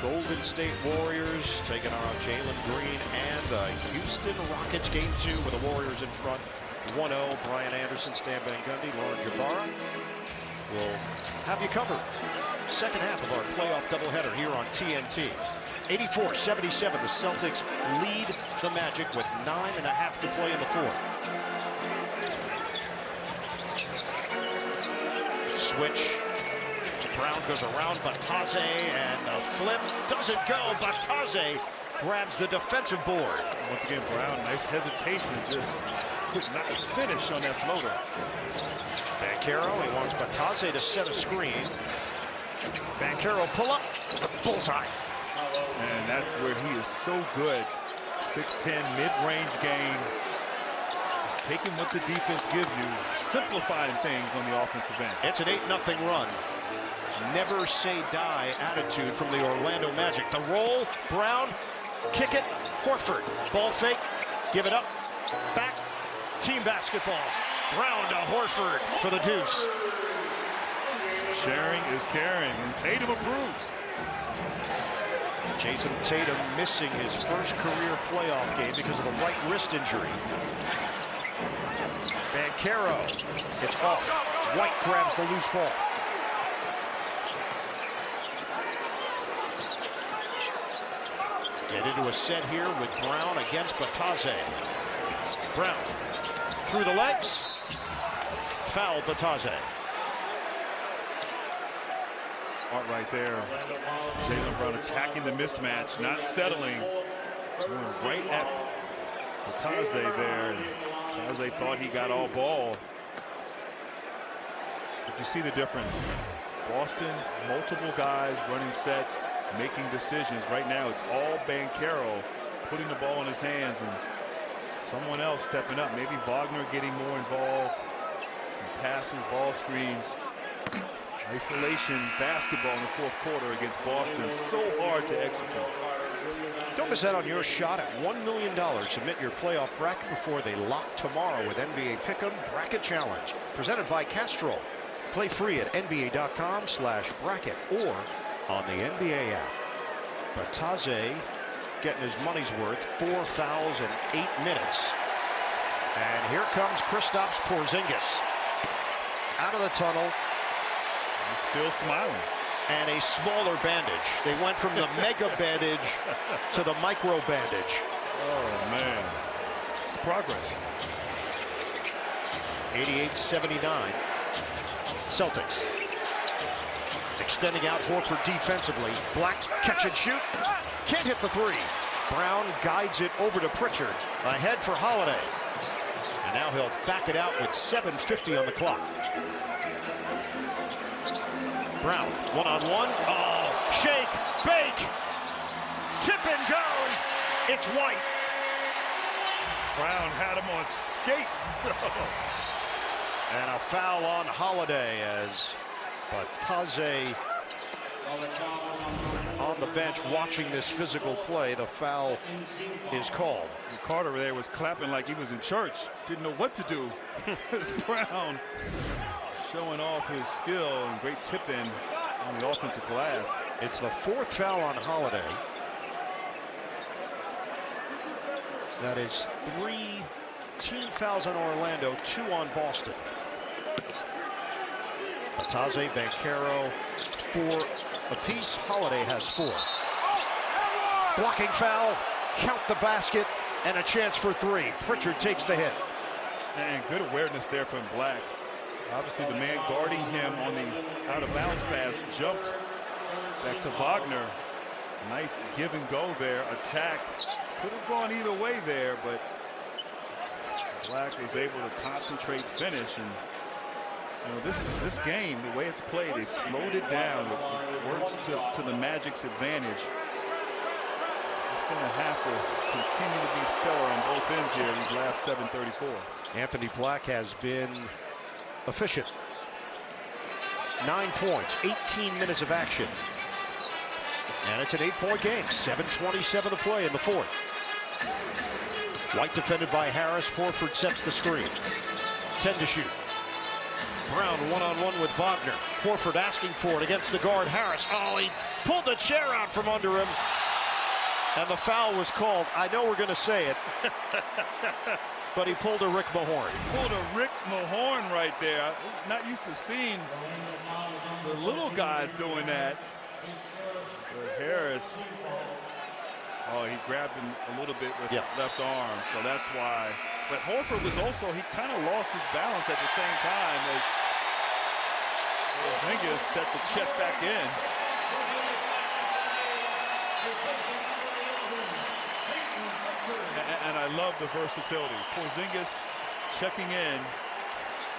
Golden State Warriors taking on Jalen Green and the Houston Rockets. Game 2 with the Warriors in front 1-0. Brian Anderson, Stan Van Gundy, Lauren Jabara will have you covered. Second half of our playoff doubleheader here on TNT. 84-77, the Celtics lead the Magic with 9.5 to play in the fourth. Switch. Brown goes around Batase, and the flip doesn't go. Batase grabs the defensive board. Once again, Brown, nice hesitation, just could not finish on that floater. Banchero, he wants Batase to set a screen. Banchero pull up, bullseye. And that's where he is so good. 6'10", mid-range game. Just taking what the defense gives you, simplifying things on the offensive end. It's an 8-0 run. Never say die attitude from the Orlando Magic. The roll, Brown, kick it, Horford. Ball fake, give it up, back, team basketball. Brown to Horford for the deuce. Sharing is caring, and Tatum approves. Jason Tatum missing his first career playoff game because of a right wrist injury. Banchero, it's off. White grabs the loose ball. Get into a set here with Brown against Batase. Brown through the legs. Foul Batase. art right there. Jaylen Brown attacking the mismatch, not settling. Going right at Taze there. Taze thought he got all ball. But you see the difference. Boston, multiple guys running sets, making decisions. Right now, it's all Banchero putting the ball in his hands and someone else stepping up. Maybe Wagner getting more involved. Some passes, ball screens. Isolation basketball in the fourth quarter against Boston. So hard to execute. Don't miss out on your shot at $1 million. Submit your playoff bracket before they lock tomorrow with NBA Pick'em Bracket Challenge. Presented by Castrol. Play free at NBA.com/bracket or on the NBA app. But Taze getting his money's worth. 4 fouls in 8 minutes. And here comes Kristaps Porzingis. Out of the tunnel. He's still smiling. And a smaller bandage. They went from the mega bandage to the micro bandage. Oh, man. It's progress. 88-79. Celtics. Extending out Horford defensively. Black catch and shoot. Can't hit the three. Brown guides it over to Pritchard. Ahead for Holiday. And now he'll back it out with 7:50 on the clock. Brown, one-on-one. Oh, shake, bake. Tip in goes. It's White. Brown had him on skates. And a foul on Holiday but Taze on the bench watching this physical play. The foul is called. And Carter there was clapping like he was in church. Didn't know what to do. It's Brown showing off his skill and great tip in on the offensive glass. It's the 4th foul on Holiday. That is 3 team fouls on Orlando, 2 on Boston. Taze, Banchero, 4 apiece. Holiday has 4. Blocking foul, count the basket, and a chance for 3. Pritchard takes the hit. And good awareness there from Black. Obviously, the man guarding him on the out-of-bounds pass jumped back to Wagner. Nice give and go there. Attack. Could have gone either way there, but Black was able to concentrate, finish, and you know, this game, the way it's played, they slowed it down. It works to the Magic's advantage. It's going to have to continue to be stellar on both ends here these last 7:34. Anthony Black has been efficient. 9 points, 18 minutes of action. And it's an 8-point game. 7:27 to play in the 4th. White defended by Harris. Horford sets the screen. 10 to shoot. Brown one-on-one with Wagner. Horford asking for it against the guard Harris. Oh, he pulled the chair out from under him. And the foul was called. I know we're going to say it. But he pulled a Rick Mahorn. He pulled a Rick Mahorn right there. I'm not used to seeing the little guys doing that. But Harris, oh, he grabbed him a little bit with his left arm, so that's why. But Horford was also, he kind of lost his balance at the same time as Porzingis set the check back in. And I love the versatility. Porzingis checking in.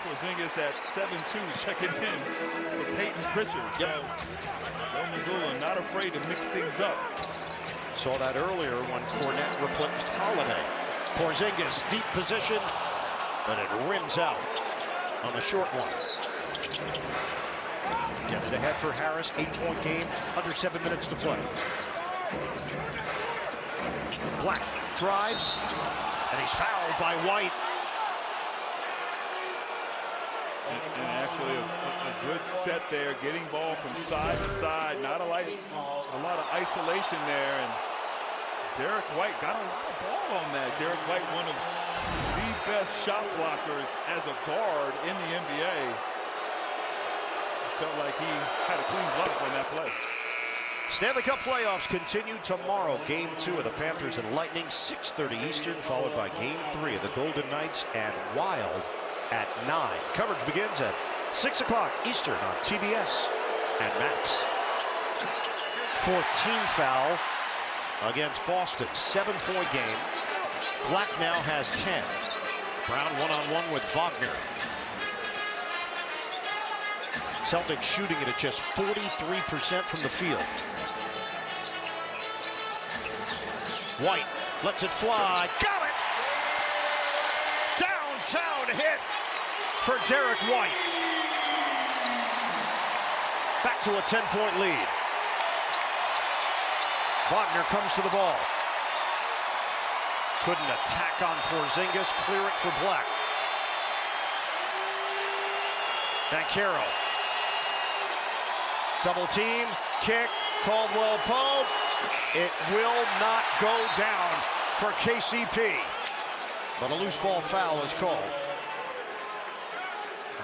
Porzingis at 7'2", checking in for Peyton Pritchard. So Joe Mazzulla not afraid to mix things up. Saw that earlier when Cornette replaced Holiday. Porzingis deep position, but it rims out on the short one. Get it ahead for Harris. 8-point game, under 7 minutes to play. Black drives, and he's fouled by White. And actually a good set there, getting ball from side to side. Not a lot of isolation there, and Derek White got a lot of ball on that. Derek White, one of the best shot blockers as a guard in the NBA. Felt like he had a clean block on that play. Stanley Cup playoffs continue tomorrow. Game 2 of the Panthers and Lightning, 6:30 Eastern, followed by Game 3 of the Golden Knights and Wild at 9. Coverage begins at 6 o'clock Eastern on TBS and Max. 14th foul against Boston. 7-point game. Black now has 10. Brown one-on-one with Wagner. Celtics shooting it at just 43% from the field. White lets it fly. Got it! Downtown hit for Derek White. Back to a 10-point lead. Wagner comes to the ball. Couldn't attack on Porzingis. Clear it for Black. Banchero. Double team. Kick. Caldwell Pope. It will not go down for KCP. But a loose ball foul is called.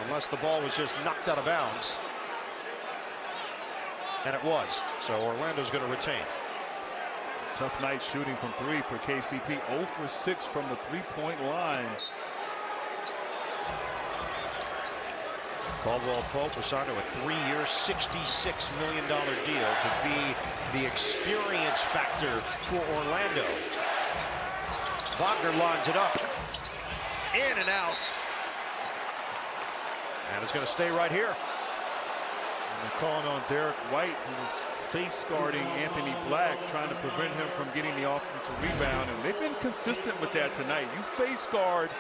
Unless the ball was just knocked out of bounds. And it was. So Orlando's going to retain. Tough night shooting from 3 for KCP. 0 for 6 from the three-point line. Caldwell Pope was signed to a 3-year, $66 million deal to be the experience factor for Orlando. Wagner lines it up. In and out. And it's going to stay right here. And they're calling on Derek White, who was face guarding Anthony Black, trying to prevent him from getting the offensive rebound. And they've been consistent with that tonight. You face guard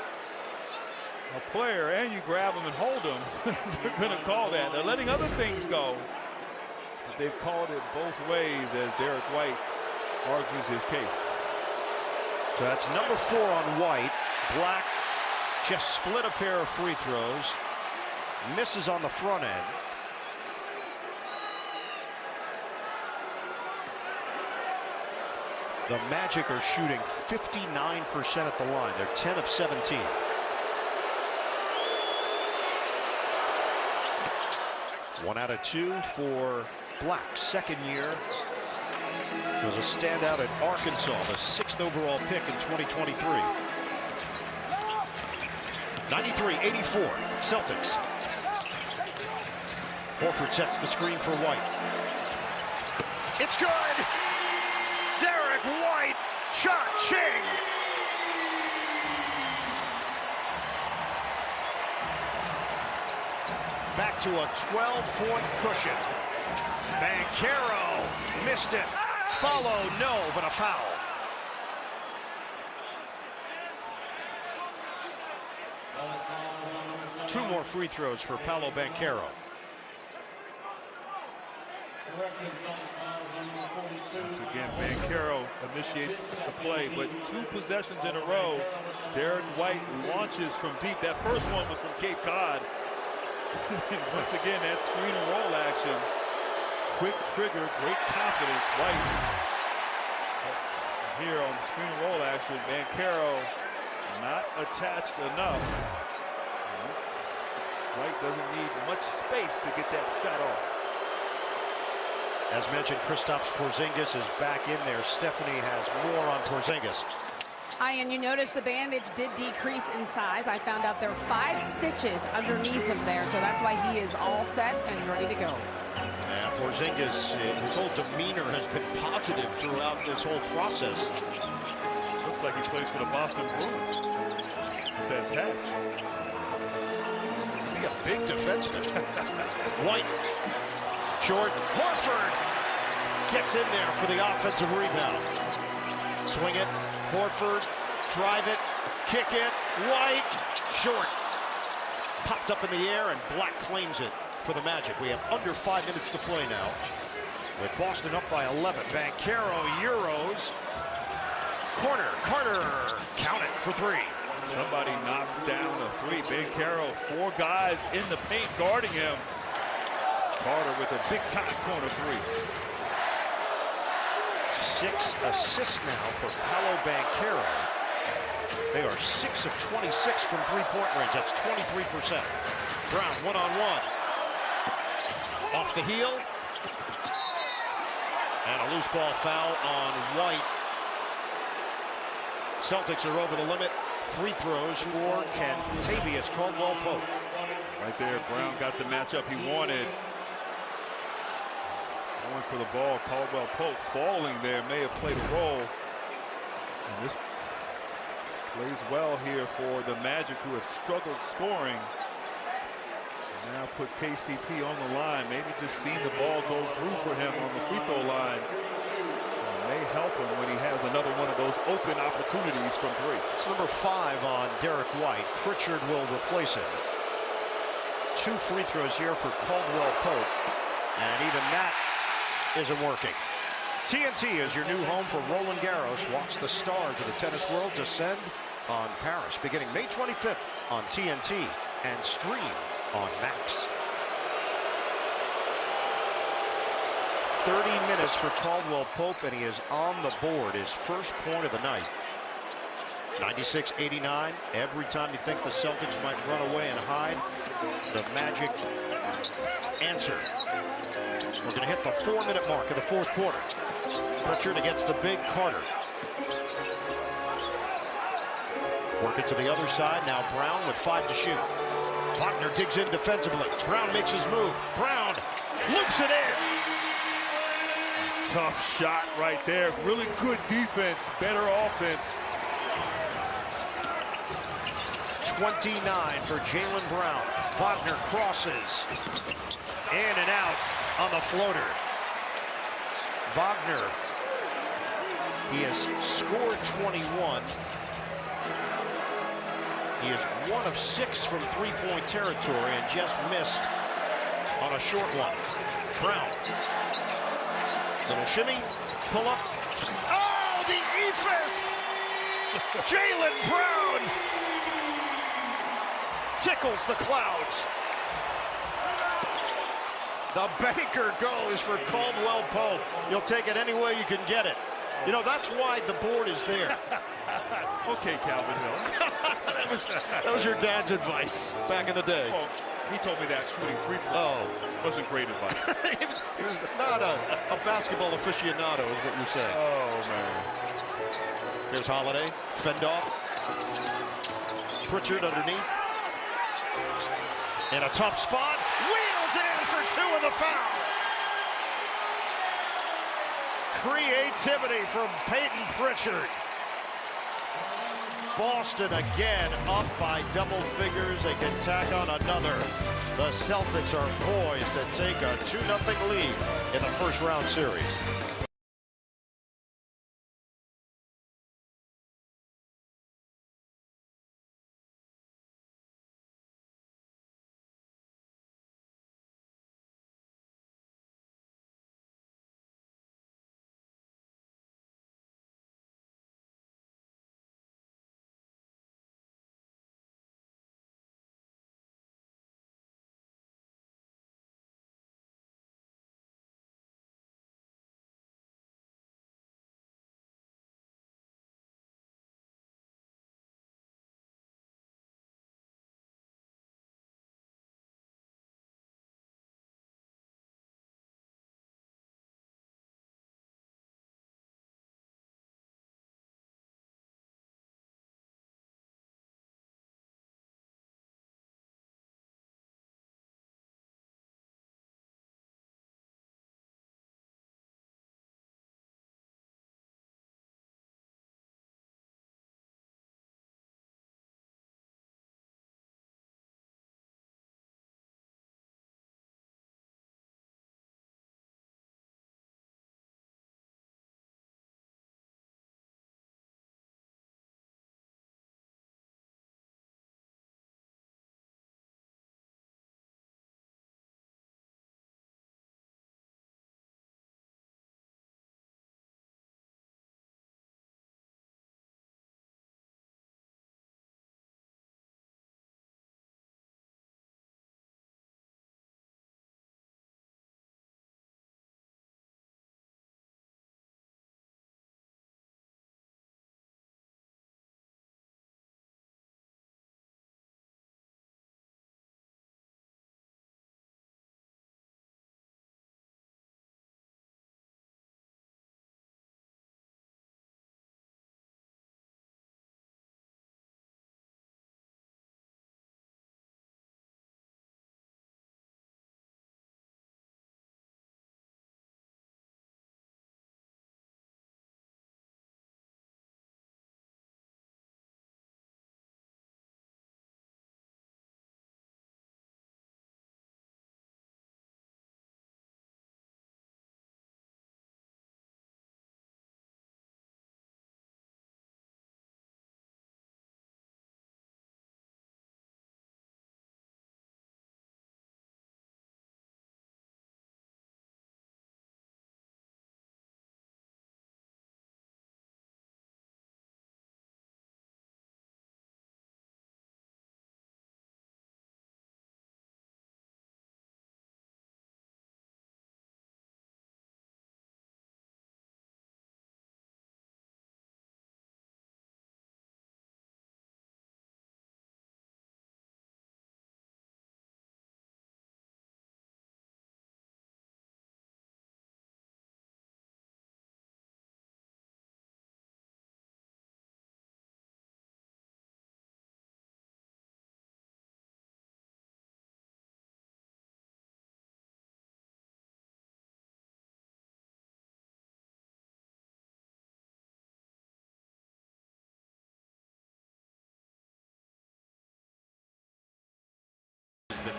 a player and you grab him and hold him, they're going to call that. They're letting other things go. But they've called it both ways as Derek White argues his case. So that's number 4 on White. Black just split a pair of free throws. Misses on the front end. The Magic are shooting 59% at the line. They're 10 of 17. One out of 2 for Black. Second year. Was a standout at Arkansas, the 6th overall pick in 2023. 93-84, Celtics. Horford sets the screen for White. It's good! Derek White, cha-ching! Back to a 12-point cushion. Banchero missed it. Follow, no, but a foul. Two more free throws for Paolo Banchero. Once again, Banchero initiates the play, but 2 possessions in a row. Derek White launches from deep. That first one was from Cape Cod. Once again, that screen and roll action. Quick trigger, great confidence. White here on the screen and roll action. Banchero not attached enough. White doesn't need much space to get that shot off. As mentioned, Kristaps Porzingis is back in there. Stephanie has more on Porzingis. And you notice the bandage did decrease in size. I found out there are 5 stitches underneath him there, so that's why he is all set and ready to go. And Porzingis, his whole demeanor has been positive throughout this whole process. Looks like he plays for the Boston Bruins with that patch. He'd be a big defenseman. White, short, Horford gets in there for the offensive rebound. Swing it, Horford, drive it, kick it, White, short. Popped up in the air and Black claims it for the Magic. We have under 5 minutes to play now. With Boston up by 11. Banchero, Euros. Corner, Carter, count it for 3. Somebody knocks down a 3. Banchero, 4 guys in the paint guarding him. Carter with a big time corner 3. 6 assists now for Paolo Banchero. They are 6 of 26 from three-point range. That's 23%. Brown one-on-one. Off the heel. And a loose ball foul on White. Celtics are over the limit. Free throws for Kentavious Caldwell-Pope. Right there, Brown got the matchup he wanted. Going for the ball. Caldwell Pope falling there may have played a role. And this plays well here for the Magic, who have struggled scoring. Now put KCP on the line. Maybe just seeing the ball go through for him on the free throw line may help him when he has another one of those open opportunities from three. It's number 5 on Derek White. Pritchard will replace him. 2 free throws here for Caldwell Pope, and even that isn't working. TNT is your new home for Roland Garros. Watch the stars of the tennis world descend on Paris beginning May 25th on TNT and stream on Max. 30 minutes for Caldwell Pope, and he is on the board. His first point of the night. 96-89. Every time you think the Celtics might run away and hide, the Magic answer. We're going to hit the 4-minute mark of the fourth quarter. Pritchard against the big Carter. Work it to the other side. Now Brown with 5 to shoot. Wagner digs in defensively. Brown makes his move. Brown loops it in. Tough shot right there. Really good defense. Better offense. 29 for Jaylen Brown. Wagner crosses. In and out on the floater. Wagner. He has scored 21. He is 1 of 6 from three-point territory and just missed on a short one. Brown. Little shimmy. Pull up. Oh, the eephus! Jaylen Brown tickles the clouds. The banker goes for Caldwell Pope. You'll take it any way you can get it. You know, that's why the board is there. Okay, Calvin Hill. that was your dad's advice back in the day. Well, he told me that shooting free throw wasn't great advice. He was not a basketball aficionado, is what you're saying. Oh, man. Here's Holiday. Fend off. Pritchard underneath. In a tough spot. Wheels in for 2 of the foul. Creativity from Peyton Pritchard. Boston again up by double figures. They can tack on another. The Celtics are poised to take a 2-0 lead in the first round series.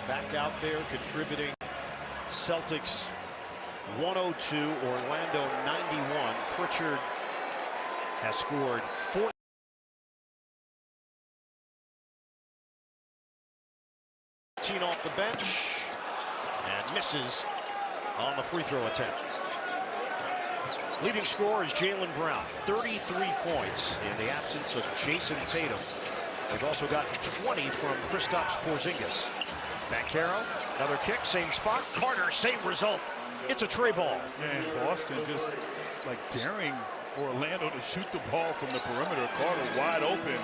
back out there contributing. Celtics 102, Orlando 91. Pritchard has scored 14 off the bench and misses on the free throw attempt. Leading scorer is Jaylen Brown, 33 points in the absence of Jason Tatum. They've also gotten 20 from Kristaps Porzingis. Banchero, another kick, same spot. Carter, same result. It's a tray ball. And Boston just like daring Orlando to shoot the ball from the perimeter. Carter wide open.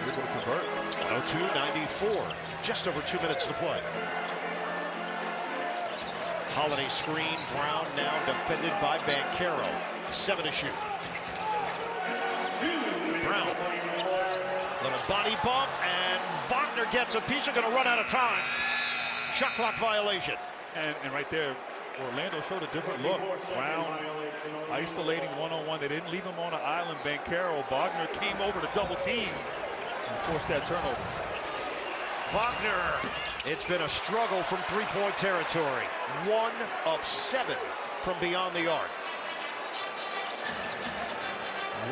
Able to convert. 102-94. Just over 2 minutes to play. Holiday screen. Brown now defended by Banchero. 7 to shoot. Brown. Little body bump, and Wagner gets a piece. They're going to run out of time. Shot clock violation. And right there, Orlando showed a different look. Brown isolating one-on-one. They didn't leave him on an island. Banchero, Wagner came over to double team and forced that turnover. Wagner, it's been a struggle from three-point territory. 1 of 7 from beyond the arc.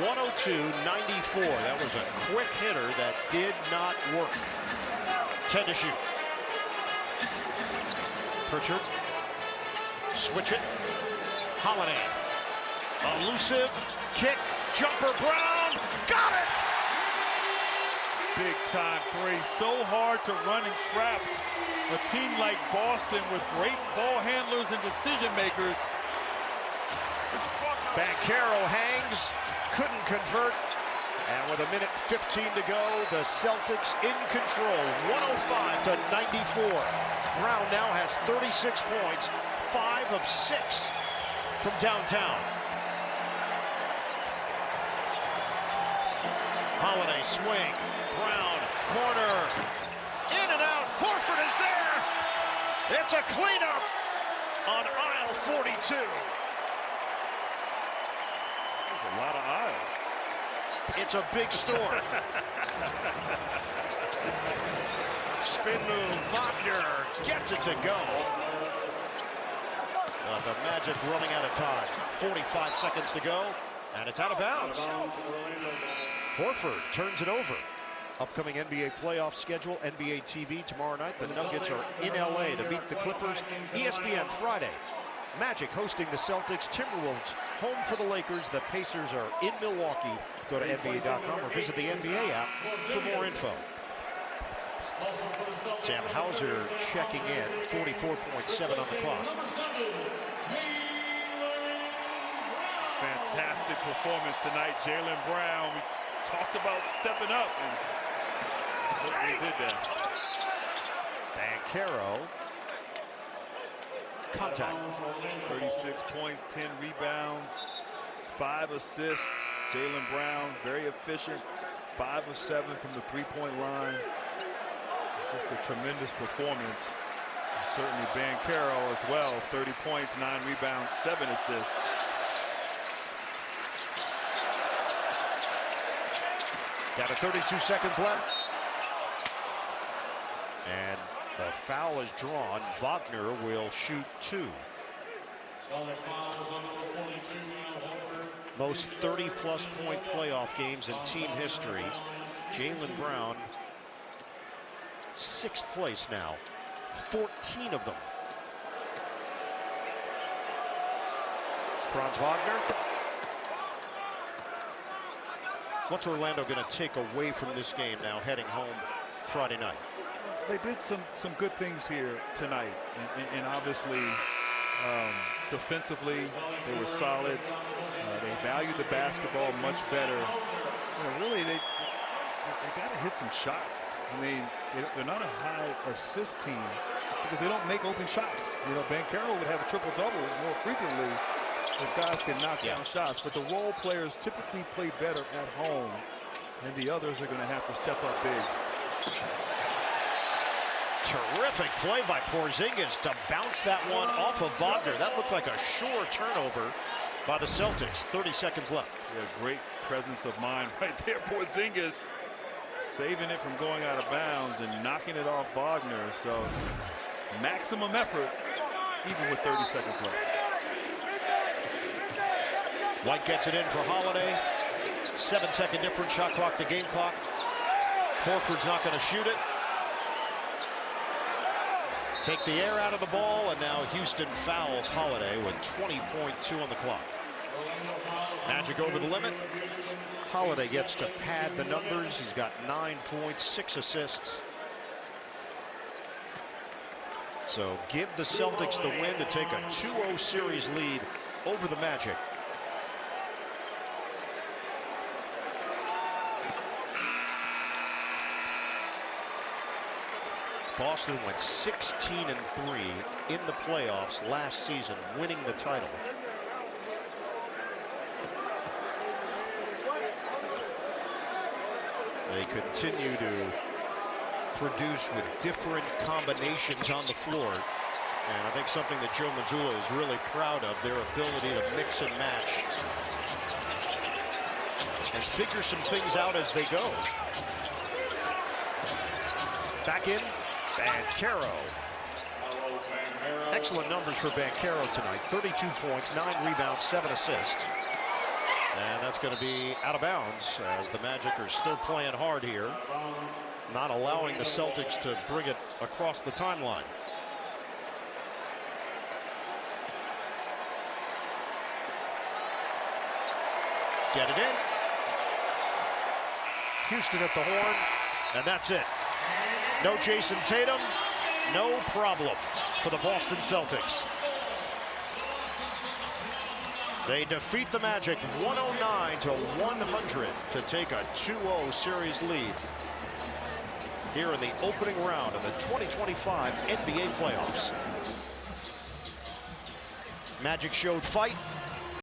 102-94. That was a quick hitter that did not work. 10 to shoot. Pritchard. Switch it. Holiday. Elusive kick. Jumper. Brown. Got it! Big time three. So hard to run and trap a team like Boston with great ball handlers and decision makers. Banchero hangs. Couldn't convert. And with 1:15 to go, the Celtics in control. 105-94. Brown now has 36 points. 5 of 6 from downtown. Holiday swing. Brown, corner. In and out. Horford is there. It's a cleanup on aisle 42. There's a lot of aisles. It's a big store. Spin move. Wagner gets it to go. The Magic running out of time. 45 seconds to go, and it's out of bounds. Horford turns it over. Upcoming NBA playoff schedule, NBA TV tomorrow night. The Nuggets are in LA to beat the Clippers. ESPN Friday. Magic hosting the Celtics. Timberwolves home for the Lakers. The Pacers are in Milwaukee. Go to NBA.com or visit the NBA app for more info. Sam Hauser checking in. 44.7 on the clock. Fantastic performance tonight, Jaylen Brown. We talked about stepping up, and certainly did that. Banchero. Contact. 36 points, 10 rebounds, 5 assists. Jaylen Brown, very efficient. 5 of 7 from the three-point line. Just a tremendous performance. And certainly Banchero as well. 30 points, 9 rebounds, 7 assists. Down to 32 seconds left. And the foul is drawn. Wagner will shoot 2. Most 30-plus point playoff games in team history. Jaylen Brown, 6th place now. 14 of them. Franz Wagner. What's Orlando going to take away from this game now heading home Friday night? They did some good things here tonight, and obviously defensively they were solid. They valued the basketball much better. Really, they got to hit some shots. I mean, they're not a high assist team because they don't make open shots. Banchero would have a triple-double more frequently if guys can knock down shots, but the role players typically play better at home, and the others are going to have to step up big. Terrific play by Porzingis to bounce that one off of Wagner. That looked like a sure turnover by the Celtics. 30 seconds left. Yeah, great presence of mind right there. Porzingis saving it from going out of bounds and knocking it off Wagner. So maximum effort, even with 30 seconds left. White gets it in for Holiday. 7-second difference, shot clock to game clock. Horford's not going to shoot it. Take the air out of the ball, and now Houston fouls Holiday with 20.2 on the clock. Magic over the limit. Holiday gets to pad the numbers. He's got 9 points, 6 assists. So give the Celtics the win to take a 2-0 series lead over the Magic. Boston went 16-3 in the playoffs last season, winning the title. They continue to produce with different combinations on the floor. And I think something that Joe Mazzulla is really proud of, their ability to mix and match and figure some things out as they go. Back in, Banchero. Excellent numbers for Banchero tonight. 32 points, 9 rebounds, 7 assists. And that's going to be out of bounds as the Magic are still playing hard here, not allowing the Celtics to bring it across the timeline. Get it in. Houston at the horn, and that's it. No Jason Tatum, no problem for the Boston Celtics. They defeat the Magic 109-100 to take a 2-0 series lead here in the opening round of the 2025 NBA playoffs. Magic showed fight.